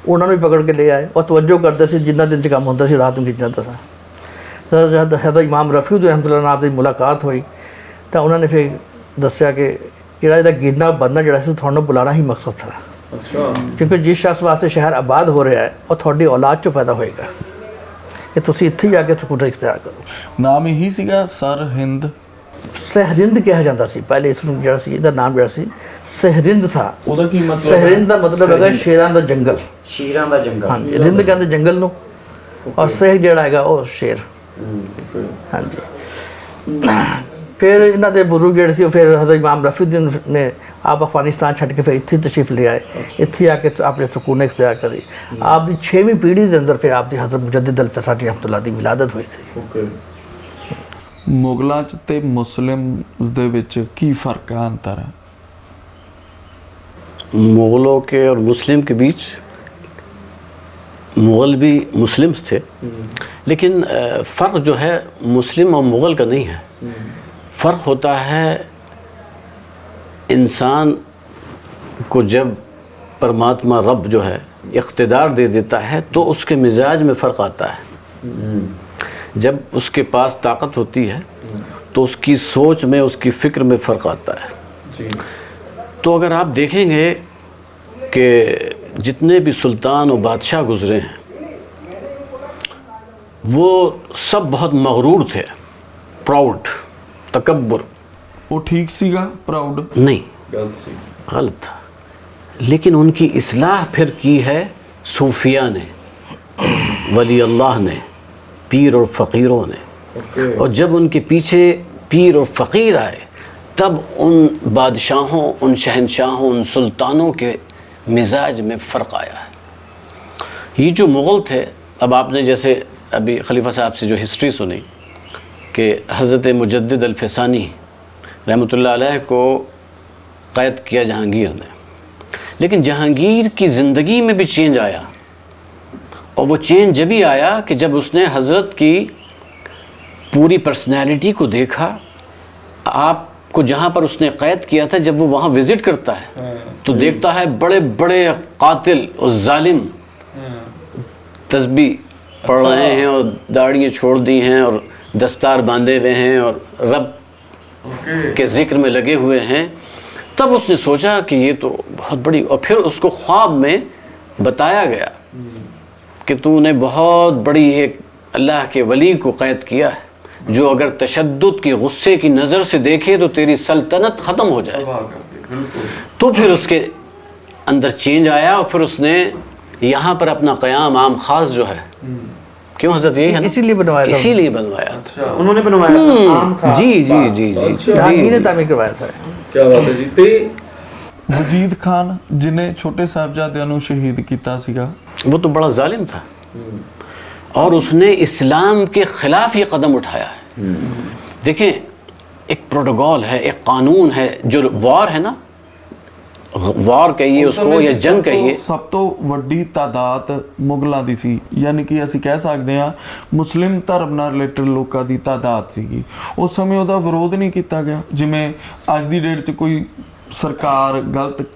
انہوں نے بھی پکڑ کے لے آئے اور توجہ کرتے سے جنہ دن سے کام ہوتا سی رات میں کھینچ جاتا تھا۔ حضرت امام رفیع رحمۃ اللہ آپ کی ملاقات ہوئی تو انہوں نے پھر دسیا کہ جڑا یہ گرنا بننا جڑا سی تھوڑا بلانا ہی مقصد تھا، کیونکہ جس شخص واسطے شہر آباد ہو رہا ہے وہ تھوڑی اولاد چوں پیدا ہوئے گا کہ تسی اتھے جا کے سکون اختیار کرو۔ ਨਾਮ ਇਹੀ ਸੀਗਾ ਸਰਹਿੰਦ؟ سہرند کہا جاتا سی پہلے، اس جڑا سی دا نام جڑا سی سہرند تھا۔ ਉਹਦਾ ਕੀ ਮਤਲਬ؟ سہرند دا مطلب ہے شیراں دا جنگل، شیراں دا جنگل، ہاں جی، رند کہندے جنگل نو، اور سہ جڑا ہے وہ شیر۔ ہاں جی، پھر انہاں دے بزرگ جڑے سی پھر حضرت امام رفیع نے آپ افغانستان چھڈ کے پھر اتھے تشریف لے آئے، اتھے آ کے آپ نے سکون اختیار کری۔ آپ دی 6ویں پیڑھی دے اندر پھر آپ دی حضرت مجدد الفسانی رحمۃ اللہ دی ولادت ہوئی تھی۔ ਮੁਗਲਾਂ 'ਚ ਤੇ ਮੁਸਲਿਮਸ ਦੇ ਵਿੱਚ ਕੀ ਫਰਕ ਹੈ, ਅੰਤਰ ਹੈ؟ مغلوں کے اور مسلم کے بیچ مغل بھی مسلمس تھے، لیکن فرق جو ہے مسلم اور مغل کا نہیں ہے، فرق ہوتا ہے انسان کو جب پرماتما رب جو ہے اقتدار دے دیتا ہے تو اس کے مزاج میں فرق آتا ہے۔ جب اس کے پاس طاقت ہوتی ہے تو اس کی سوچ میں، اس کی فکر میں فرق آتا ہے۔ تو اگر آپ دیکھیں گے کہ جتنے بھی سلطان و بادشاہ گزرے ہیں وہ سب بہت مغرور تھے، پراؤڈ، تکبر۔ ਉਹ ਠੀਕ ਸੀਗਾ ਪ੍ਰਾਊਡ؟ نہیں، غلط تھا، لیکن ان کی اصلاح پھر کی ہے صوفیاء نے، ولی اللہ نے، پیر اور فقیروں نے۔ اور جب ان کے پیچھے پیر اور فقیر آئے تب ان بادشاہوں، ان شہنشاہوں، ان سلطانوں کے مزاج میں فرق آیا ہے۔ یہ جو مغل تھے، اب آپ نے جیسے ابھی خلیفہ صاحب سے جو ہسٹری سنی کہ حضرت مجدد الفسانی رحمۃ اللہ علیہ کو قید کیا جہانگیر نے، لیکن جہانگیر کی زندگی میں بھی چینج آیا، اور وہ چینج جب ہی آیا کہ جب اس نے حضرت کی پوری پرسنالٹی کو دیکھا۔ آپ کو جہاں پر اس نے قید کیا تھا، جب وہ وہاں وزٹ کرتا ہے تو دیکھتا ہے بڑے بڑے قاتل اور ظالم تسبیح پڑھ رہے ہیں اور داڑھیاں چھوڑ دی ہیں اور دستار باندھے ہوئے ہیں اور رب کے ذکر میں لگے ہوئے ہیں۔ تب اس نے سوچا کہ یہ تو بہت بڑی، اور پھر اس کو خواب میں بتایا گیا کہ تو نے بہت بڑی ایک اللہ کے ولی کو قید کیا ہے جو اگر تشدد کی غصے کی نظر سے دیکھے تو تیری سلطنت ختم ہو جائے۔ تو پھر اس کے اندر چینج آیا اور پھر اس نے یہاں پر اپنا قیام عام خاص جو ہے، کیوں حضرت یہی ہے نا، اسی لیے بنوایا تھا، اسی لیے بنوایا تھا۔ انہوں نے بنوایا تھا عام خاص۔ جی جی جی جی جہانگیر نے تعمیر کروایا تھا۔ ਕੀ ਬਾਤ ਹੈ ਜੀ। ਤੇ ਵਜੀਦ ਖਾਨ ਜਿਹਨੇ ਛੋਟੇ ਸਾਹਿਬਜ਼ਾਦਿਆਂ ਨੂੰ ਸ਼ਹੀਦ ਕੀਤਾ ਸੀਗਾ، وہ تو بڑا ظالم تھا اور اس نے اسلام کے خلاف یہ قدم اٹھایا ہے۔ دیکھیں، ایک پروٹوکول ہے، ایک قانون ہے، جو وار ہے نا، وار کہیے اس کو یا جنگ کہیے، ਸਭ ਤੋਂ ਵੱਡੀ ਤਾਦਾਦ ਮੁਗਲਾਂ ਦੀ ਸੀ, ਯਾਨੀ ਕਿ ਅਸੀਂ ਕਹਿ ਸਕਦੇ ਹਾਂ ਮੁਸਲਿਮ ਧਰਮ ਨਾਲ ਰਿਲੇਟਡ ਲੋਕਾਂ ਦੀ ਤਾਦਾਦ ਸੀਗੀ। ਉਸ ਸਮੇਂ ਉਹਦਾ ਵਿਰੋਧ ਨਹੀਂ ਕੀਤਾ ਗਿਆ। ਜਿਵੇਂ ਅੱਜ ਦੀ ਡੇਟ 'ਚ ਕੋਈ ਸਰਕਾਰ ਗਲਤ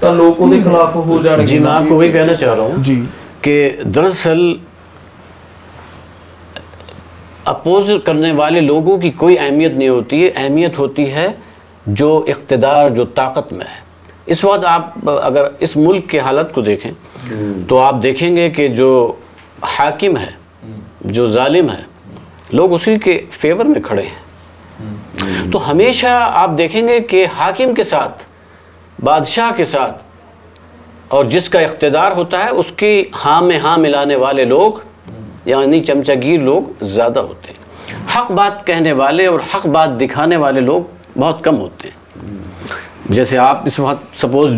ਤਾਂ ਲੋਕ ਉਹਦੇ ਖਿਲਾਫ ਹੋ ਜਾਣਗੇ। جی میں آپ کو وہی کہنا چاہ رہا ہوں جی کہ دراصل اپوز کرنے والے لوگوں کی کوئی اہمیت نہیں ہوتی ہے، اہمیت ہوتی ہے جو اقتدار، جو طاقت میں ہے۔ اس وقت آپ اگر اس ملک کے حالت کو دیکھیں تو آپ دیکھیں گے کہ جو حاکم ہے، جو ظالم ہے، لوگ اسی کے فیور میں کھڑے ہیں۔ تو ہمیشہ آپ دیکھیں گے کہ حاکم کے ساتھ، بادشاہ کے ساتھ، اور جس کا اقتدار ہوتا ہے اس کی ہاں میں ہاں ملانے والے لوگ یعنی چمچگیر لوگ زیادہ ہوتے ہیں. حق بات کہنے والے اور حق بات دکھانے والے لوگ بہت کم ہوتے ہیں. جیسے آپ اس وقت سپوز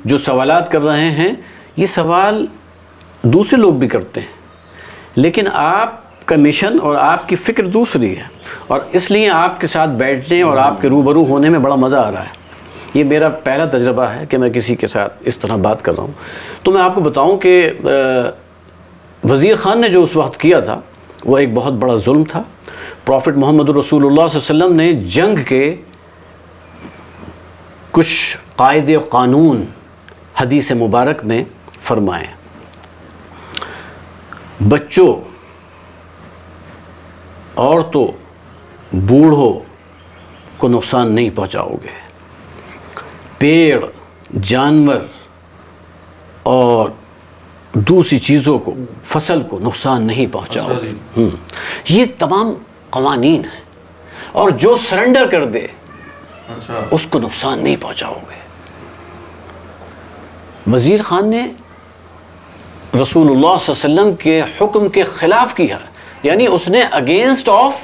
جو سوالات کر رہے ہیں یہ سوال دوسرے لوگ بھی کرتے ہیں، لیکن آپ کا مشن اور آپ کی فکر دوسری ہے، اور اس لیے آپ کے ساتھ بیٹھنے اور آپ کے روبرو ہونے میں بڑا مزہ آ رہا ہے. یہ میرا پہلا تجربہ ہے کہ میں کسی کے ساتھ اس طرح بات کر رہا ہوں. تو میں آپ کو بتاؤں کہ وزیر خان نے جو اس وقت کیا تھا وہ ایک بہت بڑا ظلم تھا. پروفٹ محمد رسول اللہ صلی اللہ علیہ وسلم نے جنگ کے کچھ قاعدے و قانون حدیث مبارک میں فرمائے. بچوں، عورتوں، بوڑھوں کو نقصان نہیں پہنچاؤ گے، پیڑ، جانور اور دوسری چیزوں کو، فصل کو نقصان نہیں پہنچاؤ گے. یہ تمام قوانین ہیں، اور جو سرنڈر کر دے اس کو نقصان نہیں پہنچاؤ گے. وزیر خان نے رسول اللہ صلی اللہ علیہ وسلم کے حکم کے خلاف کیا، یعنی اس نے اگینسٹ آف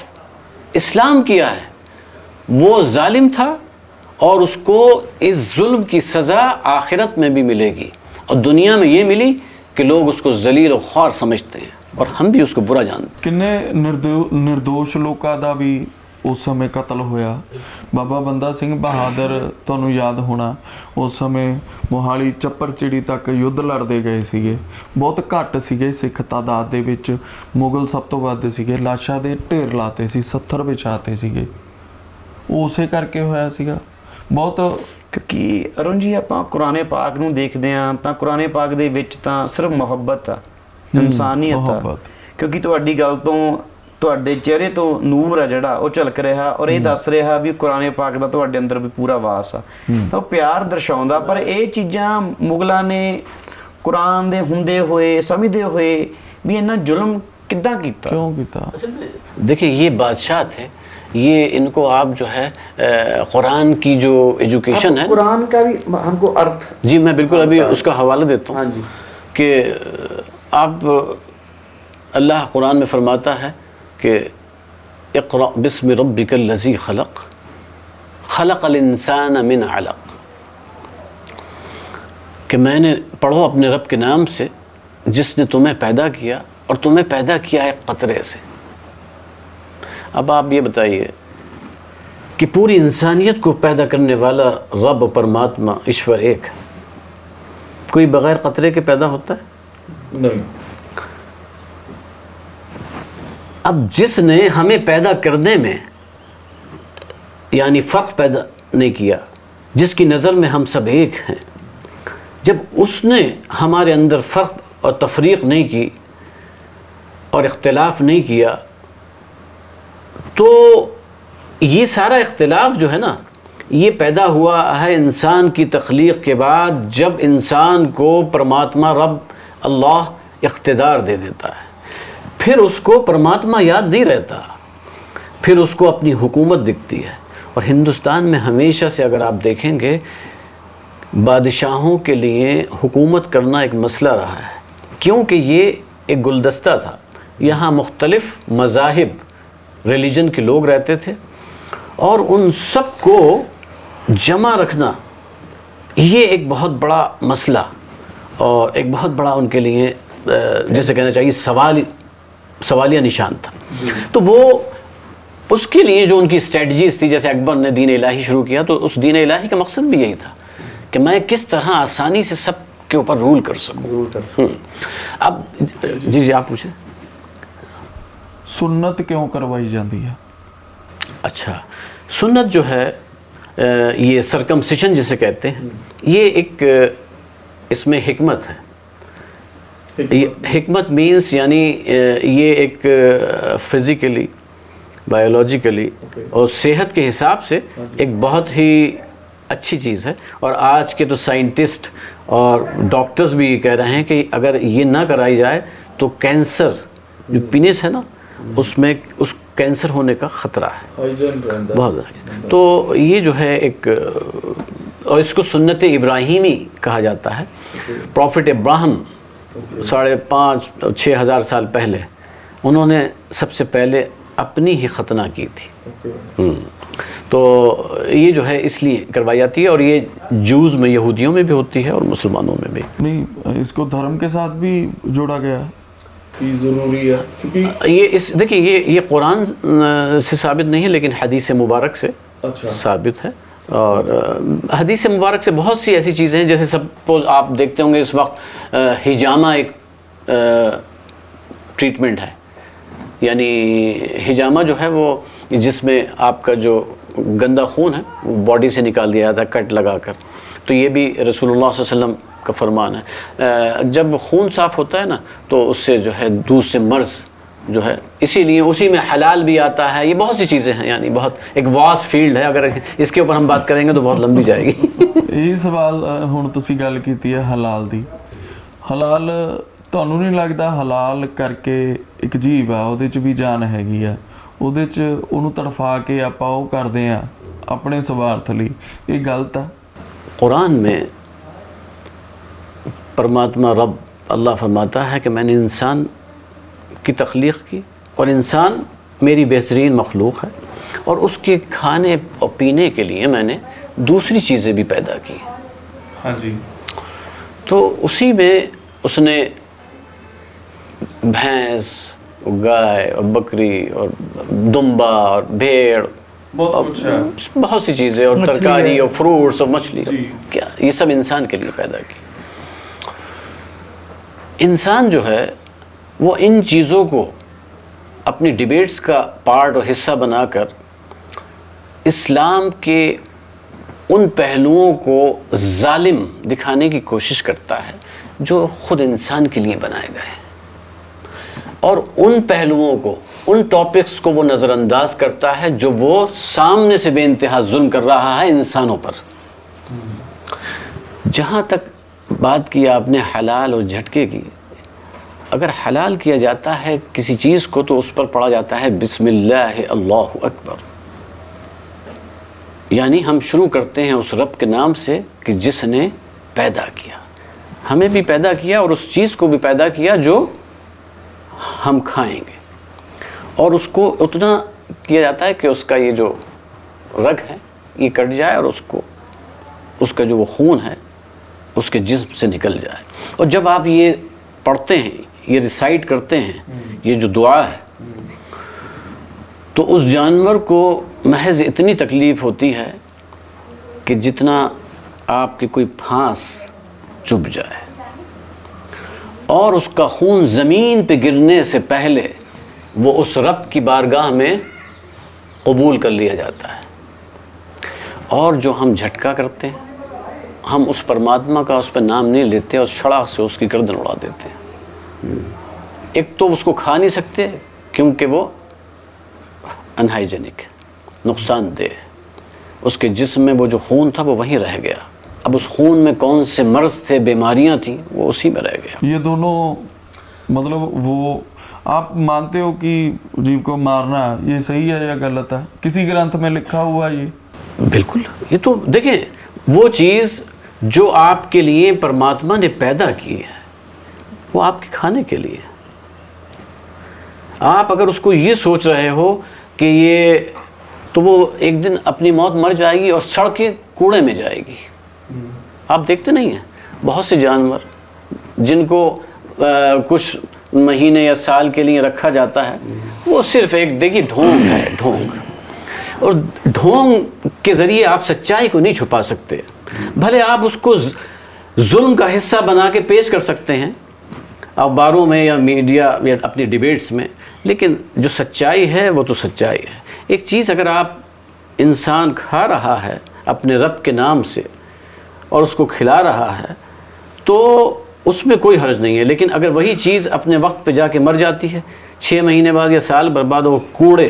اسلام کیا ہے. وہ ظالم تھا اور اس کو اس ظلم کی سزا آخرت میں بھی ملے گی، اور دنیا میں یہ ملی کہ لوگ اس کو ذلیل و خوار سمجھتے ہیں اور ہم بھی اس کو برا جانتے ہیں. ਕਿੰਨੇ ਨਿਰਦੋਸ਼ ਲੋਕਾਂ ਦਾ ਵੀ ਉਸ ਸਮੇਂ ਕਤਲ ਹੋਇਆ. ਬਾਬਾ ਬੰਦਾ ਸਿੰਘ ਬਹਾਦਰ ਤੁਹਾਨੂੰ ਯਾਦ ਹੋਣਾ, ਉਸ ਸਮੇਂ ਮੋਹਾਲੀ ਚੱਪੜਚਿੜੀ ਤੱਕ ਯੁੱਧ ਲੜਦੇ ਗਏ ਸੀਗੇ. ਬਹੁਤ ਘੱਟ ਸੀਗੇ ਸਿੱਖ ਤਾਦਾਦ ਦੇ ਵਿੱਚ, ਮੁਗਲ ਸਭ ਤੋਂ ਵੱਧ ਸੀਗੇ. ਲਾਸ਼ਾਂ ਦੇ ਢੇਰ ਲਾਤੇ ਸੀ, 70 ਵਿਛਾਤੇ ਸੀਗੇ. ਉਸੇ ਕਰਕੇ ਹੋਇਆ ਸੀਗਾ ਬਹੁਤ. ਕਿਉਂਕਿ ਅਰੁਣ ਜੀ ਆਪਾਂ ਕੁਰਾਨੇ ਪਾਕ ਨੂੰ ਦੇਖਦੇ ਹਾਂ ਤਾਂ ਕੁਰਾਨੇ ਪਾਕ ਦੇ ਵਿੱਚ ਤਾਂ ਸਿਰਫ ਮੁਹੱਬਤ ਆ, ਇਨਸਾਨੀਅਤ ਆ. ਕਿਉਂਕਿ ਤੁਹਾਡੀ ਗੱਲ ਤੋਂ, ਤੁਹਾਡੇ ਚਿਹਰੇ ਤੋਂ ਨੂਰ ਆ ਜਿਹੜਾ ਉਹ ਝਲਕ ਰਿਹਾ, ਔਰ ਇਹ ਦੱਸ ਰਿਹਾ ਵੀ ਕੁਰਾਨੇ ਪਾਕ ਦਾ ਤੁਹਾਡੇ ਅੰਦਰ ਵੀ ਪੂਰਾ ਵਾਸ ਆ. ਤਾਂ ਉਹ ਪਿਆਰ ਦਰਸਾਉਂਦਾ, ਪਰ ਇਹ ਚੀਜ਼ਾਂ ਮੁਗਲਾਂ ਨੇ ਕੁਰਾਨ ਦੇ ਹੁੰਦੇ ਹੋਏ, ਸਮਝਦੇ ਹੋਏ ਵੀ ਇੰਨਾ ਜ਼ੁਲਮ ਕਿੱਦਾਂ ਕੀਤਾ, ਕਿਉਂ ਕੀਤਾ? دیکھیں یہ بادشاہ تھے، یہ ان کو آپ جو ہے قرآن کی جو ایجوکیشن ہے، قرآن کا بھی ہم کو ارتھ. جی میں بالکل ابھی اس کا حوالہ دیتا ہاں ہوں جی. کہ آپ اللہ قرآن میں فرماتا ہے کہ اقرأ بسم ربک الذی خلق خلق الانسان من علق، کہ میں نے پڑھو اپنے رب کے نام سے جس نے تمہیں پیدا کیا، اور تمہیں پیدا کیا ہے قطرے سے. اب آپ یہ بتائیے کہ پوری انسانیت کو پیدا کرنے والا رب پرماتما ایشور ایک ہے، کوئی بغیر قطرے کے پیدا ہوتا ہے؟ نہیں. اب جس نے ہمیں پیدا کرنے میں یعنی فرق پیدا نہیں کیا، جس کی نظر میں ہم سب ایک ہیں، جب اس نے ہمارے اندر فرق اور تفریق نہیں کی اور اختلاف نہیں کیا، تو یہ سارا اختلاف جو ہے نا یہ پیدا ہوا ہے انسان کی تخلیق کے بعد، جب انسان کو پرماتما رب اللہ اقتدار دے دیتا ہے. پھر اس کو پرماتما یاد نہیں رہتا، پھر اس کو اپنی حکومت دکھتی ہے. اور ہندوستان میں ہمیشہ سے اگر آپ دیکھیں گے بادشاہوں کے لیے حکومت کرنا ایک مسئلہ رہا ہے، کیونکہ یہ ایک گلدستہ تھا. یہاں مختلف مذاہب، ریلیجن کے لوگ رہتے تھے، اور ان سب کو جمع رکھنا یہ ایک بہت بڑا مسئلہ اور ایک بہت بڑا ان کے لیے جیسے کہنا چاہیے سوالیہ نشان تھا. تو وہ اس کے لیے جو ان کی اسٹریٹجیز تھی، جیسے اکبر نے دین الہی شروع کیا، تو اس دین الہی کا مقصد بھی یہی تھا کہ میں کس طرح آسانی سے سب کے اوپر رول کر سکوں. اب جی آپ پوچھیں. سنت کیوں کروائی جاتی ہے؟ اچھا، سنت جو ہے یہ سرکمسیشن جسے کہتے ہیں، یہ ایک اس میں حکمت ہے. حکمت مینس یعنی یہ ایک فزیکلی، بایولوجیکلی اور صحت کے حساب سے ایک بہت ہی اچھی چیز ہے. اور آج کے تو سائنٹسٹ اور ڈاکٹرز بھی کہہ رہے ہیں کہ اگر یہ نہ کرائی جائے تو کینسر جو پینس ہے نا اس میں اس کینسر ہونے کا خطرہ ہے بہت زیادہ. تو یہ جو ہے ایک، اور اس کو سنت ابراہیمی کہا جاتا ہے. پروفٹ ابراہیم 5,500-6 ہزار سال پہلے انہوں نے سب سے پہلے اپنی ہی ختنہ کی تھی. تو یہ جو ہے اس لیے کروائی جاتی ہے، اور یہ جوز میں، یہودیوں میں بھی ہوتی ہے اور مسلمانوں میں بھی. نہیں، اس کو دھرم کے ساتھ بھی جوڑا گیا ہے، یہ ضروری ہے کیونکہ یہ دیکھیے یہ قرآن سے ثابت نہیں ہے، لیکن حدیث مبارک سے ثابت ہے. اور حدیث مبارک سے بہت سی ایسی چیزیں ہیں، جیسے سپوز آپ دیکھتے ہوں گے اس وقت ہجامہ ایک ٹریٹمنٹ ہے. یعنی ہجامہ جو ہے وہ جس میں آپ کا جو گندا خون ہے وہ باڈی سے نکال دیا جاتا ہے کٹ لگا کر. تو یہ بھی رسول اللہ صلی اللہ علیہ وسلم کا فرمان ہے. جب خون صاف ہوتا ہے نا تو اس سے جو ہے دوسرے مرض جو ہے، اسی لیے اسی میں حلال بھی آتا ہے. یہ بہت سی چیزیں ہیں، یعنی بہت ایک واس فیلڈ ہے. اگر اس کے اوپر ہم بات کریں گے تو بہت لمبی جائے گی. ਇਹ ਸਵਾਲ ਹੁਣ ਤੁਸੀਂ ਗੱਲ ਕੀਤੀ ਹੈ ਹਲਾਲ ਦੀ. ਹਲਾਲ ਤੁਹਾਨੂੰ ਨਹੀਂ ਲੱਗਦਾ ਹਲਾਲ ਕਰਕੇ ਇੱਕ ਜੀਵ ਆ, ਉਹਦੇ 'ਚ ਵੀ ਜਾਨ ਹੈਗੀ ਆ, ਉਹਦੇ 'ਚ ਉਹਨੂੰ ਤੜਫਾ ਕੇ ਆਪਾਂ ਉਹ ਕਰਦੇ ਆ ਆਪਣੇ ਸਵਾਰਥ ਲਈ, ਇਹ ਗਲਤ ਆ? قرآن میں پرماتما رب اللہ فرماتا ہے کہ میں نے انسان کی تخلیق کی، اور انسان میری بہترین مخلوق ہے، اور اس کے کھانے اور پینے کے لیے میں نے دوسری چیزیں بھی پیدا کی. ہاں جی. تو اسی میں اس نے بھینس، گائے اور بکری اور دمبا اور بھیڑ، بہت سی چیزیں، اور ترکاری اور فروٹس اور مچھلی، کیا یہ سب انسان کے لیے پیدا کی. انسان جو ہے وہ ان چیزوں کو اپنی ڈیبیٹس کا پارٹ اور حصہ بنا کر اسلام کے ان پہلوؤں کو ظالم دکھانے کی کوشش کرتا ہے جو خود انسان کے لیے بنائے گئے، اور ان پہلوؤں کو، ان ٹاپکس کو وہ نظر انداز کرتا ہے جو وہ سامنے سے بے انتہا ظلم کر رہا ہے انسانوں پر. جہاں تک بات کی آپ نے حلال اور جھٹکے کی، اگر حلال کیا جاتا ہے کسی چیز کو تو اس پر پڑھا جاتا ہے بسم اللہ اللہ اکبر. یعنی ہم شروع کرتے ہیں اس رب کے نام سے کہ جس نے پیدا کیا، ہمیں بھی پیدا کیا اور اس چیز کو بھی پیدا کیا جو ہم کھائیں گے. اور اس کو اتنا کیا جاتا ہے کہ اس کا یہ جو رگ ہے یہ کٹ جائے، اور اس کا جو وہ خون ہے اس کے جسم سے نکل جائے. اور جب آپ یہ پڑھتے ہیں، یہ ریسائٹ کرتے ہیں، یہ جو دعا ہے، تو اس جانور کو محض اتنی تکلیف ہوتی ہے کہ جتنا آپ کے کوئی پھانس چبھ جائے، اور اس کا خون زمین پہ گرنے سے پہلے وہ اس رب کی بارگاہ میں قبول کر لیا جاتا ہے. اور جو ہم جھٹکا کرتے ہیں، ہم اس پرماتما کا اس پہ نام نہیں لیتے اور شڑا سے اس کی گردن اڑا دیتے ہیں. ایک تو اس کو کھا نہیں سکتے کیونکہ وہ انہائیجینک، نقصان دہ، اس کے جسم میں وہ جو خون تھا وہ وہیں رہ گیا. اب اس خون میں کون سے مرض تھے، بیماریاں تھیں، وہ اسی میں رہ گیا. یہ دونوں مطلب وہ آپ مانتے ہو کہ جیو کو مارنا یہ صحیح ہے یا غلط ہے؟ کسی گرنتھ میں لکھا ہوا ہے یہ؟ بالکل. یہ تو دیکھیں، وہ چیز جو آپ کے لیے پرماتما نے پیدا کی ہے وہ آپ کے کھانے کے لیے. آپ اگر اس کو یہ سوچ رہے ہو کہ یہ تو وہ ایک دن اپنی موت مر جائے گی اور سڑ کے کوڑے میں جائے گی. آپ دیکھتے نہیں ہیں بہت سے جانور جن کو کچھ مہینے یا سال کے لیے رکھا جاتا ہے، وہ صرف ایک دیکھیے ڈھونگ ہے، ڈھونگ. اور ڈھونگ کے ذریعے آپ سچائی کو نہیں چھپا سکتے. بھلے آپ اس کو ظلم کا حصہ بنا کے پیش کر سکتے ہیں اخباروں میں یا میڈیا یا اپنی ڈیبیٹس میں، لیکن جو سچائی ہے وہ تو سچائی ہے. ایک چیز اگر آپ انسان کھا رہا ہے اپنے رب کے نام سے اور اس کو کھلا رہا ہے تو اس میں کوئی حرج نہیں ہے. لیکن اگر وہی چیز اپنے وقت پہ جا کے مر جاتی ہے، 6 مہینے بعد یا سال برباد وہ کوڑے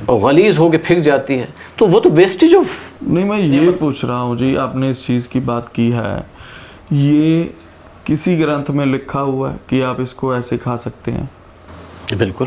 اور غلیظ ہو کے پھینک جاتی ہے، تو وہ تو ویسٹیج آف. نہیں، میں یہ پوچھ رہا ہوں جی، آپ نے اس چیز کی بات کی ہے، یہ کسی گرنتھ میں لکھا ہوا ہے کہ آپ اس کو ایسے کھا سکتے ہیں؟ بالکل.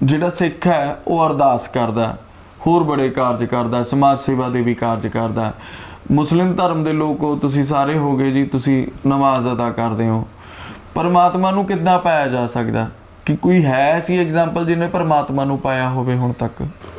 ਜਿਹੜਾ ਸਿੱਖ ਹੈ ਉਹ ਅਰਦਾਸ ਕਰਦਾ, ਹੋਰ ਬੜੇ ਕਾਰਜ ਕਰਦਾ, ਸਮਾਜ ਸੇਵਾ ਦੇ ਵੀ ਕਾਰਜ ਕਰਦਾ। ਮੁਸਲਿਮ ਧਰਮ ਦੇ ਲੋਕ ਹੋ ਤੁਸੀਂ ਸਾਰੇ ਹੋ ਗਏ ਜੀ, ਤੁਸੀਂ ਨਮਾਜ਼ ਅਦਾ ਕਰਦੇ ਹੋ। ਪਰਮਾਤਮਾ ਨੂੰ ਕਿੱਦਾਂ ਪਾਇਆ ਜਾ ਸਕਦਾ? ਕਿ ਕੋਈ ਹੈ ਐਸੀ ਐਗਜ਼ਾਮਪਲ ਜਿਹਨੇ ਪਰਮਾਤਮਾ ਨੂੰ ਪਾਇਆ ਹੋਵੇ ਹੁਣ ਤੱਕ?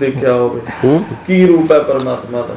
ਦੇਖਿਆ ਹੋਵੇ ਕੀ ਰੂਪ ਹੈ ਪਰਮਾਤਮਾ ਦਾ?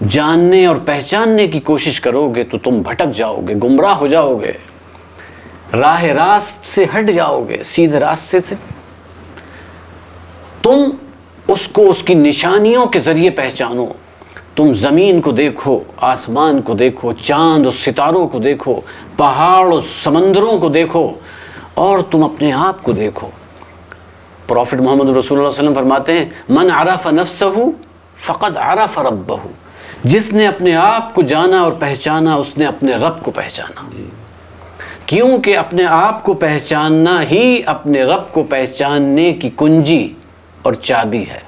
جاننے اور پہچاننے کی کوشش کرو گے تو تم بھٹک جاؤ گے، گمراہ ہو جاؤ گے، راہ راست سے ہٹ جاؤ گے، سیدھے راستے سے۔ تم اس کو اس کی نشانیوں کے ذریعے پہچانو۔ تم زمین کو دیکھو، آسمان کو دیکھو، چاند اور ستاروں کو دیکھو، پہاڑ اور سمندروں کو دیکھو، اور تم اپنے آپ کو دیکھو۔ پروفٹ محمد رسول اللہ صلی اللہ علیہ وسلم فرماتے ہیں من عرف نفسہ فقد عرف ربہ، جس نے اپنے آپ کو جانا اور پہچانا اس نے اپنے رب کو پہچانا۔ کیونکہ اپنے آپ کو پہچاننا ہی اپنے رب کو پہچاننے کی کنجی اور چابی ہے۔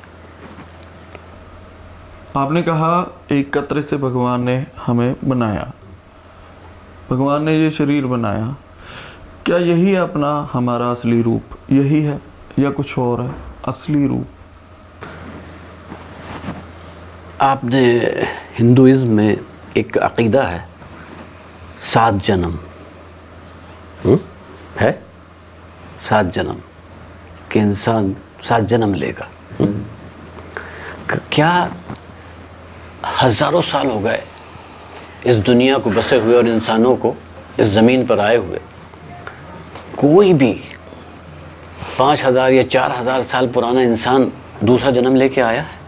آپ نے کہا ایک قطرے سے بھگوان نے ہمیں بنایا، بھگوان نے یہ شریر بنایا، کیا یہی اپنا ہمارا اصلی روپ یہی ہے یا کچھ اور ہے اصلی روپ؟ آپ نے ہندوازم میں ایک عقیدہ ہے 7 جنم ہے، 7 جنم کہ انسان 7 جنم لے گا۔ کیا ہزاروں سال ہو گئے اس دنیا کو بسے ہوئے اور انسانوں کو اس زمین پر آئے ہوئے، کوئی بھی 5000 یا 4000 سال پرانا انسان دوسرا جنم لے کے آیا ہے؟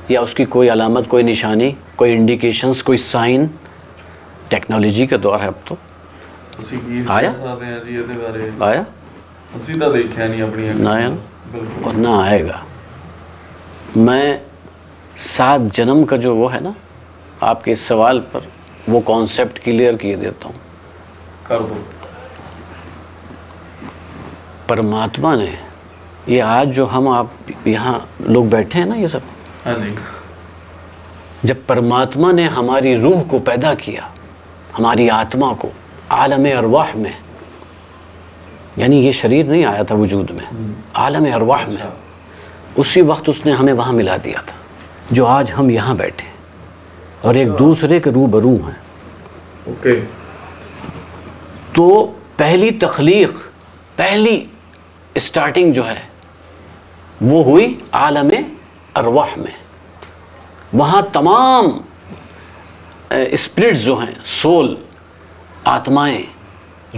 یا اس کی کوئی علامت، کوئی نشانی، کوئی انڈیکیشنز، کوئی سائن؟ ٹیکنالوجی کا دور ہے اب تو، آیا آیا نہ آیا اور نہ آئے گا۔ میں 7 جنم کا جو وہ ہے نا، آپ کے اس سوال پر وہ کانسیپٹ کلیئر کیے دیتا ہوں۔ کر دو۔ پرماتما نے یہ آج جو ہم آپ یہاں لوگ بیٹھے ہیں نا، یہ سب جب پرماتما نے ہماری روح کو پیدا کیا، ہماری آتما کو عالم ارواح میں، یعنی یہ شریر نہیں آیا تھا وجود میں، عالم ارواح میں، اسی وقت اس نے ہمیں وہاں ملا دیا تھا جو آج ہم یہاں بیٹھے اور ایک دوسرے کے روبرو ہیں۔ تو پہلی تخلیق، پہلی اسٹارٹنگ جو ہے وہ ہوئی عالم ارواح میں۔ وہاں تمام اسپرٹس جو ہیں، سول، آتمائیں،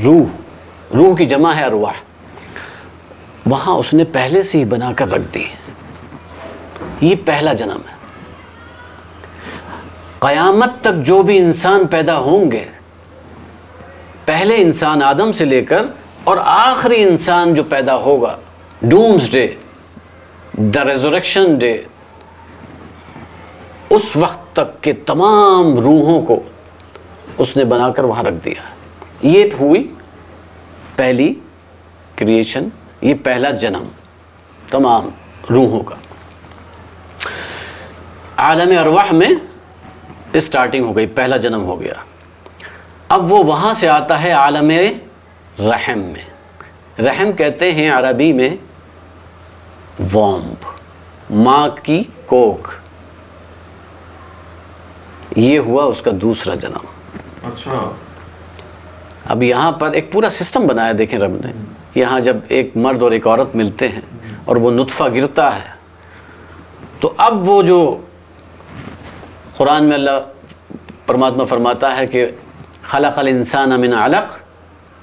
روح کی جمع ہے ارواح، وہاں اس نے پہلے سے ہی بنا کر رکھ دی۔ یہ پہلا جنم ہے۔ قیامت تک جو بھی انسان پیدا ہوں گے، پہلے انسان آدم سے لے کر اور آخری انسان جو پیدا ہوگا، ڈومز ڈے، دا ریزوریکشن ڈے، اس وقت تک کے تمام روحوں کو اس نے بنا کر وہاں رکھ دیا۔ یہ ہوئی پہلی کریشن، یہ پہلا جنم تمام روحوں کا۔ عالم ارواح میں اسٹارٹنگ ہو گئی، پہلا جنم ہو گیا۔ اب وہ وہاں سے آتا ہے عالم رحم میں۔ رحم کہتے ہیں عربی میں وامب، ماں کی کوکھ۔ یہ ہوا اس کا دوسرا جنم۔ اچھا، اب یہاں پر ایک پورا سسٹم بنایا، دیکھیں رب نے، یہاں جب ایک مرد اور ایک عورت ملتے ہیں اور وہ نطفہ گرتا ہے، تو اب وہ جو قرآن میں اللہ پرماتما فرماتا ہے کہ خلق الانسان من علق،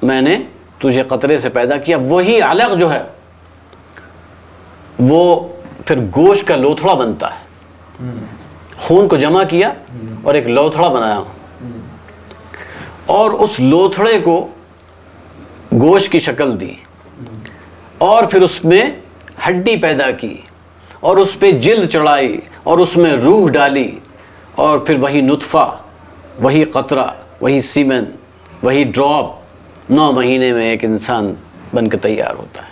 میں نے تجھے قطرے سے پیدا کیا، وہی علق جو ہے وہ پھر گوشت کا لوتھڑا بنتا ہے۔ خون کو جمع کیا اور ایک لوتھڑا بنایا، اور اس لوتھڑے کو گوشت کی شکل دی، اور پھر اس میں ہڈی پیدا کی، اور اس پہ جلد چڑھائی، اور اس میں روح ڈالی، اور پھر وہی نطفہ، وہی قطرہ، وہی سیمن، وہی ڈراپ 9 مہینے میں ایک انسان بن کے تیار ہوتا ہے۔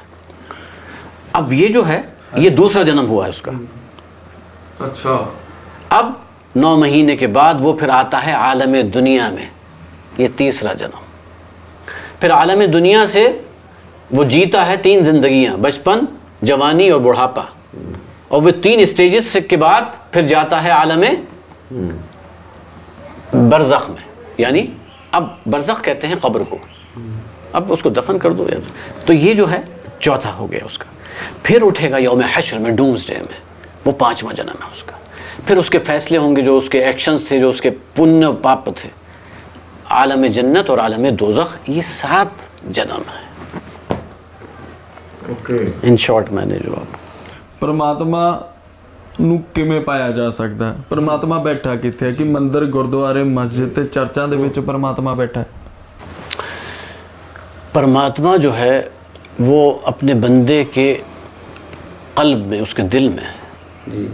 اب یہ جو ہے یہ دوسرا جنم ہوا ہے اس کا۔ اچھا، اب 9 مہینے کے بعد وہ پھر آتا ہے عالم دنیا میں، یہ تیسرا جنم۔ پھر عالم دنیا سے وہ جیتا ہے 3 زندگیاں، بچپن، جوانی اور بڑھاپا، اور وہ 3 اسٹیجز کے بعد پھر جاتا ہے عالم برزخ میں، یعنی اب برزخ کہتے ہیں قبر کو، اب اس کو دفن کر دو یار۔ تو یہ جو ہے چوتھا ہو گیا اس کا۔ پھر اٹھے گا یوم حشر میں، ڈومز ڈے میں، وہ 5واں جنم ہے اس کا۔ پھر اس کے فیصلے ہوں گے جو اس کے ایکشنز تھے, جو اس کے پنیہ پاپ تھے. عالم جنت اور عالم دوزخ یہ 7 جنم ہیں. ان شارٹ میں نے جواب. ਪਰਮਾਤਮਾ ਨੂੰ ਕਿਵੇਂ ਪਾਇਆ ਜਾ ਸਕਦਾ ਹੈ? ਪਰਮਾਤਮਾ ਬੈਠਾ ਕਿੱਥੇ ਹੈ? ਕਿ ਮੰਦਿਰ, ਗੁਰਦੁਆਰੇ, ਮਸਜਿਦ ਤੇ ਚਰਚਾਂ ਦੇ ਵਿੱਚ ਪਰਮਾਤਮਾ ਬੈਠਾ ਹੈ? پرماتما جو ہے وہ اپنے بندے کے قلب میں, اس کے دل میں ہے.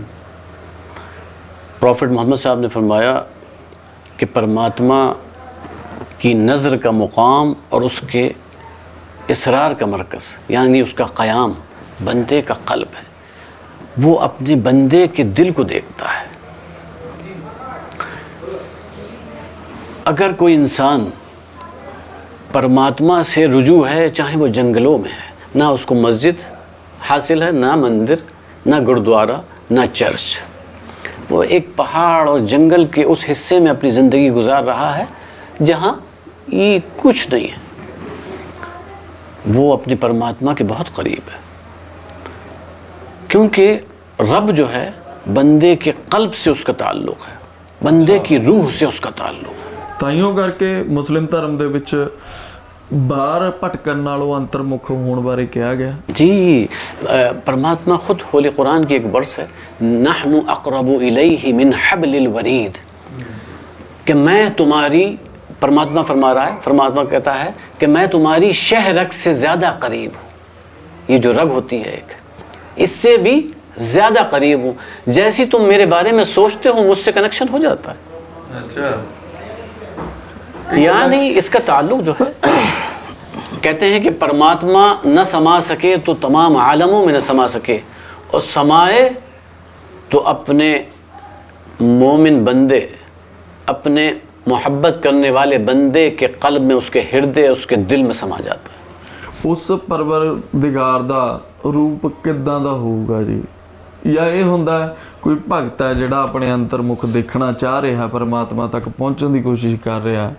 پروفٹ محمد صاحب نے فرمایا کہ پرماتما کی نظر کا مقام اور اس کے اسرار کا مرکز یعنی اس کا قیام بندے کا قلب ہے. وہ اپنے بندے کے دل کو دیکھتا ہے. اگر کوئی انسان پرماتما سے رجوع ہے, چاہے وہ جنگلوں میں ہے, نہ اس کو مسجد حاصل ہے, نہ مندر, نہ گردوارہ, نہ چرچ. وہ ایک پہاڑ اور جنگل کے اس حصے میں اپنی زندگی گزار رہا ہے جہاں یہ کچھ نہیں ہے. وہ اپنے پرماتما کے بہت قریب ہے, کیونکہ رب جو ہے بندے کے قلب سے اس کا تعلق ہے, بندے کی روح سے اس کا تعلق ہے. ਤਾਈਓ ਕਰਕੇ ਮੁਸਲਿਮ ਧਰਮ ਦੇ ਵਿੱਚ ਬਾਹਰ ਭਟਕਣ ਨਾਲੋਂ ਅੰਤਰਮੁਖ ਹੋਣ ਬਾਰੇ ਕਿਹਾ ਗਿਆ. جی پرماتما خود ہولی قرآن کی ایک برس ہے, نحن اقرب الیہ من حبل الورید, کہ میں تمہاری, پرماتما فرما رہا ہے, پرماتما کہتا ہے کہ میں تمہاری شہ رگ سے زیادہ قریب ہوں. یہ جو رگ ہوتی ہے ایک, اس سے بھی زیادہ قریب ہوں. جیسی تم میرے بارے میں سوچتے ہو مجھ سے کنیکشن ہو جاتا ہے. ਅੱਛਾ. یعنی اس کا تعلق جو ہے, کہتے ہیں کہ پرماتما نہ سما سکے تو تمام عالموں میں نہ سما سکے, اور سمائے تو اپنے مومن بندے, اپنے محبت کرنے والے بندے کے قلب میں, اس کے ہردے, اس کے دل میں سما جاتا ہے. ਉਸ ਪਰਵਰਦਿਗਾਰ ਦਾ ਰੂਪ ਕਿੱਦਾਂ ਦਾ ਹੋਊਗਾ ਜੀ? ਜਾਂ ਇਹ ਹੁੰਦਾ ਕੋਈ ਭਗਤ ਹੈ ਜਿਹੜਾ ਆਪਣੇ ਅੰਤਰਮੁਖ ਦੇਖਣਾ ਚਾਹ ਰਿਹਾ, ਪਰਮਾਤਮਾ ਤੱਕ ਪਹੁੰਚਣ ਦੀ ਕੋਸ਼ਿਸ਼ ਕਰ ਰਿਹਾ,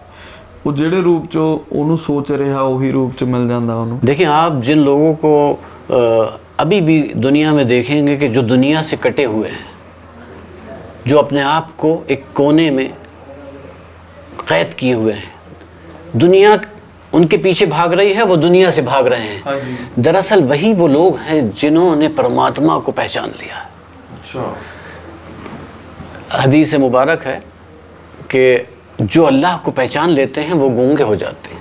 وہ ਜਿਹੜੇ ਰੂਪ 'ਚ ਉਹਨੂੰ ਸੋਚ ਰਿਹਾ ਉਹੀ ਰੂਪ 'ਚ ਮਿਲ ਜਾਂਦਾ ਉਹਨੂੰ. دیکھیں آپ جن لوگوں کو ابھی بھی دنیا میں دیکھیں گے کہ جو دنیا سے کٹے ہوئے ہیں, جو اپنے آپ کو ایک کونے میں قید کیے ہوئے ہیں, دنیا ان کے پیچھے بھاگ رہی ہے, وہ دنیا سے بھاگ رہے ہیں. دراصل وہی وہ لوگ ہیں جنہوں نے پرماتما کو پہچان لیا. حدیث مبارک ہے کہ جو اللہ کو پہچان لیتے ہیں وہ گونگے ہو جاتے ہیں.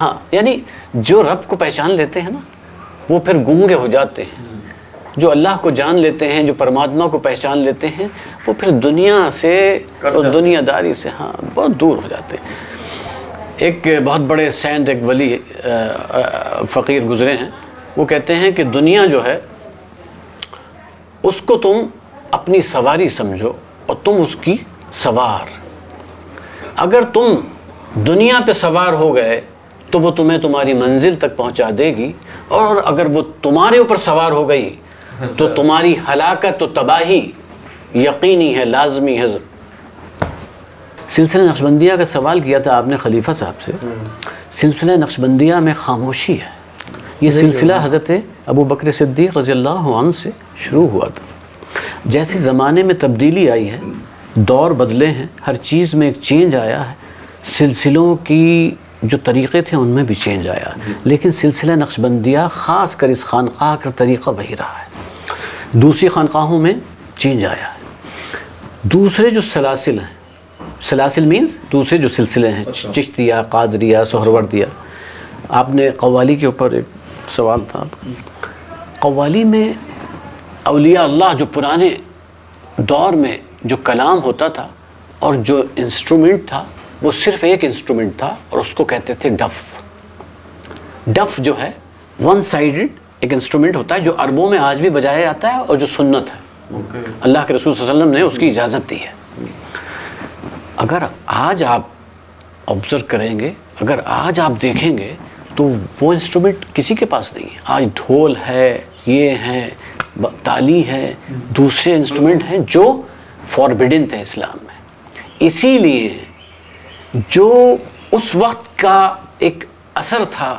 ہاں, یعنی جو رب کو پہچان لیتے ہیں نا وہ پھر گونگے ہو جاتے ہیں. جو اللہ کو جان لیتے ہیں, جو پرماتما کو پہچان لیتے ہیں, وہ پھر دنیا سے اور دنیا داری سے ہاں بہت دور ہو جاتے ہیں. ایک بہت بڑے سینٹ, ایک ولی فقیر گزرے ہیں, وہ کہتے ہیں کہ دنیا جو ہے اس کو تم اپنی سواری سمجھو اور تم اس کی سوار. اگر تم دنیا پہ سوار ہو گئے تو وہ تمہیں تمہاری منزل تک پہنچا دے گی, اور اگر وہ تمہارے اوپر سوار ہو گئی تو تمہاری ہلاکت و تباہی یقینی ہے, لازمی ہے. سلسلہ نقشبندیہ کا سوال کیا تھا آپ نے خلیفہ صاحب سے. سلسلہ نقشبندیہ میں خاموشی ہے. یہ سلسلہ حضرت ابو بکر صدیق رضی اللہ عنہ سے شروع ہوا تھا. جیسے زمانے میں تبدیلی آئی ہے, دور بدلے ہیں, ہر چیز میں ایک چینج آیا ہے, سلسلوں کی جو طریقے تھے ان میں بھی چینج آیا, لیکن سلسلہ نقشبندیہ خاص کر اس خانقاہ کا طریقہ وہی رہا ہے. دوسری خانقاہوں میں چینج آیا ہے. دوسرے جو سلاسل ہیں, سلاسل مینز دوسرے جو سلسلے ہیں, چشتیہ, قادریہ, سہروردیہ. آپ نے قوالی کے اوپر ایک سوال تھا. قوالی میں اولیاء اللہ جو پرانے دور میں جو کلام ہوتا تھا اور جو انسٹرومنٹ تھا وہ صرف ایک انسٹرومنٹ تھا, اور اس کو کہتے تھے ڈف. ڈف جو ہے ون سائیڈڈ ایک انسٹرومنٹ ہوتا ہے جو عربوں میں آج بھی بجایا جاتا ہے اور جو سنت ہے. اللہ کے رسول صلی اللہ علیہ وسلم نے اس کی اجازت دی ہے. اگر آج آپ آبزرو کریں گے, اگر آج آپ دیکھیں گے تو وہ انسٹرومنٹ کسی کے پاس نہیں ہے. آج ڈھول ہے, یہ ہے, تالی ہے, دوسرے انسٹرومنٹ ہیں جو فوربیڈن تھے اسلام میں. اسی لیے جو اس وقت کا ایک اثر تھا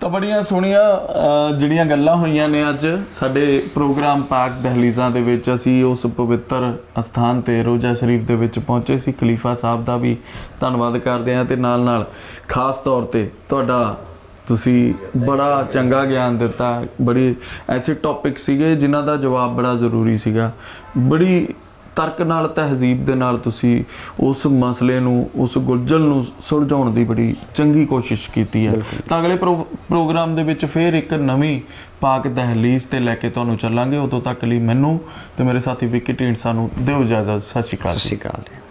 ਤਾਂ ਬੜੀਆਂ ਸੋਹਣੀਆਂ ਜਿਹੜੀਆਂ ਗੱਲਾਂ ਹੋਈਆਂ ਨੇ ਅੱਜ ਸਾਡੇ ਪ੍ਰੋਗਰਾਮ ਪਾਕ ਦਹਲੀਜ਼ਾਂ ਦੇ ਵਿੱਚ। ਅਸੀਂ ਉਸ ਪਵਿੱਤਰ ਅਸਥਾਨ ਤੇ ਰੋਜ਼ਾ ਸ਼ਰੀਫ ਦੇ ਵਿੱਚ ਪਹੁੰਚੇ ਸੀ। ਖਲੀਫਾ ਸਾਹਿਬ ਦਾ ਵੀ ਧੰਨਵਾਦ ਕਰਦੇ ਹਾਂ ਤੇ ਨਾਲ ਨਾਲ ਖਾਸ ਤੌਰ ਤੇ ਤੁਹਾਡਾ, ਤੁਸੀਂ ਬੜਾ ਚੰਗਾ ਗਿਆਨ ਦਿੱਤਾ। ਬੜੀ ਐਸੇ ਟੌਪਿਕ ਸੀਗੇ ਜਿਨ੍ਹਾਂ ਦਾ ਜਵਾਬ ਬੜਾ ਜ਼ਰੂਰੀ ਸੀਗਾ। ਬੜੀ ਤਰਕ ਨਾਲ, ਤਹਿਜ਼ੀਬ ਦੇ ਨਾਲ ਤੁਸੀਂ ਉਸ ਮਸਲੇ ਨੂੰ, ਉਸ ਗੁਲਝਲ ਨੂੰ ਸੁਲਝਾਉਣ ਦੀ ਬੜੀ ਚੰਗੀ ਕੋਸ਼ਿਸ਼ ਕੀਤੀ ਹੈ। ਤਾਂ ਅਗਲੇ ਪ੍ਰੋਗਰਾਮ ਦੇ ਵਿੱਚ ਫਿਰ ਇੱਕ ਨਵੀਂ ਪਾਕ ਦਹਲੀਜ਼ ਤੇ ਲੈ ਕੇ ਤੁਹਾਨੂੰ ਚੱਲਾਂਗੇ। ਉਦੋਂ ਤੱਕ ਲਈ ਮੈਨੂੰ ਤੇ ਮੇਰੇ ਸਾਥੀ ਵਿੱਕੀ ਢੀਂਡਸਾ ਨੂੰ ਦਿਓ ਇਜਾਜ਼ਤ। ਸਤਿ ਸ਼੍ਰੀ ਅਕਾਲ। ਸਤਿ ਸ਼੍ਰੀ ਅਕਾਲ।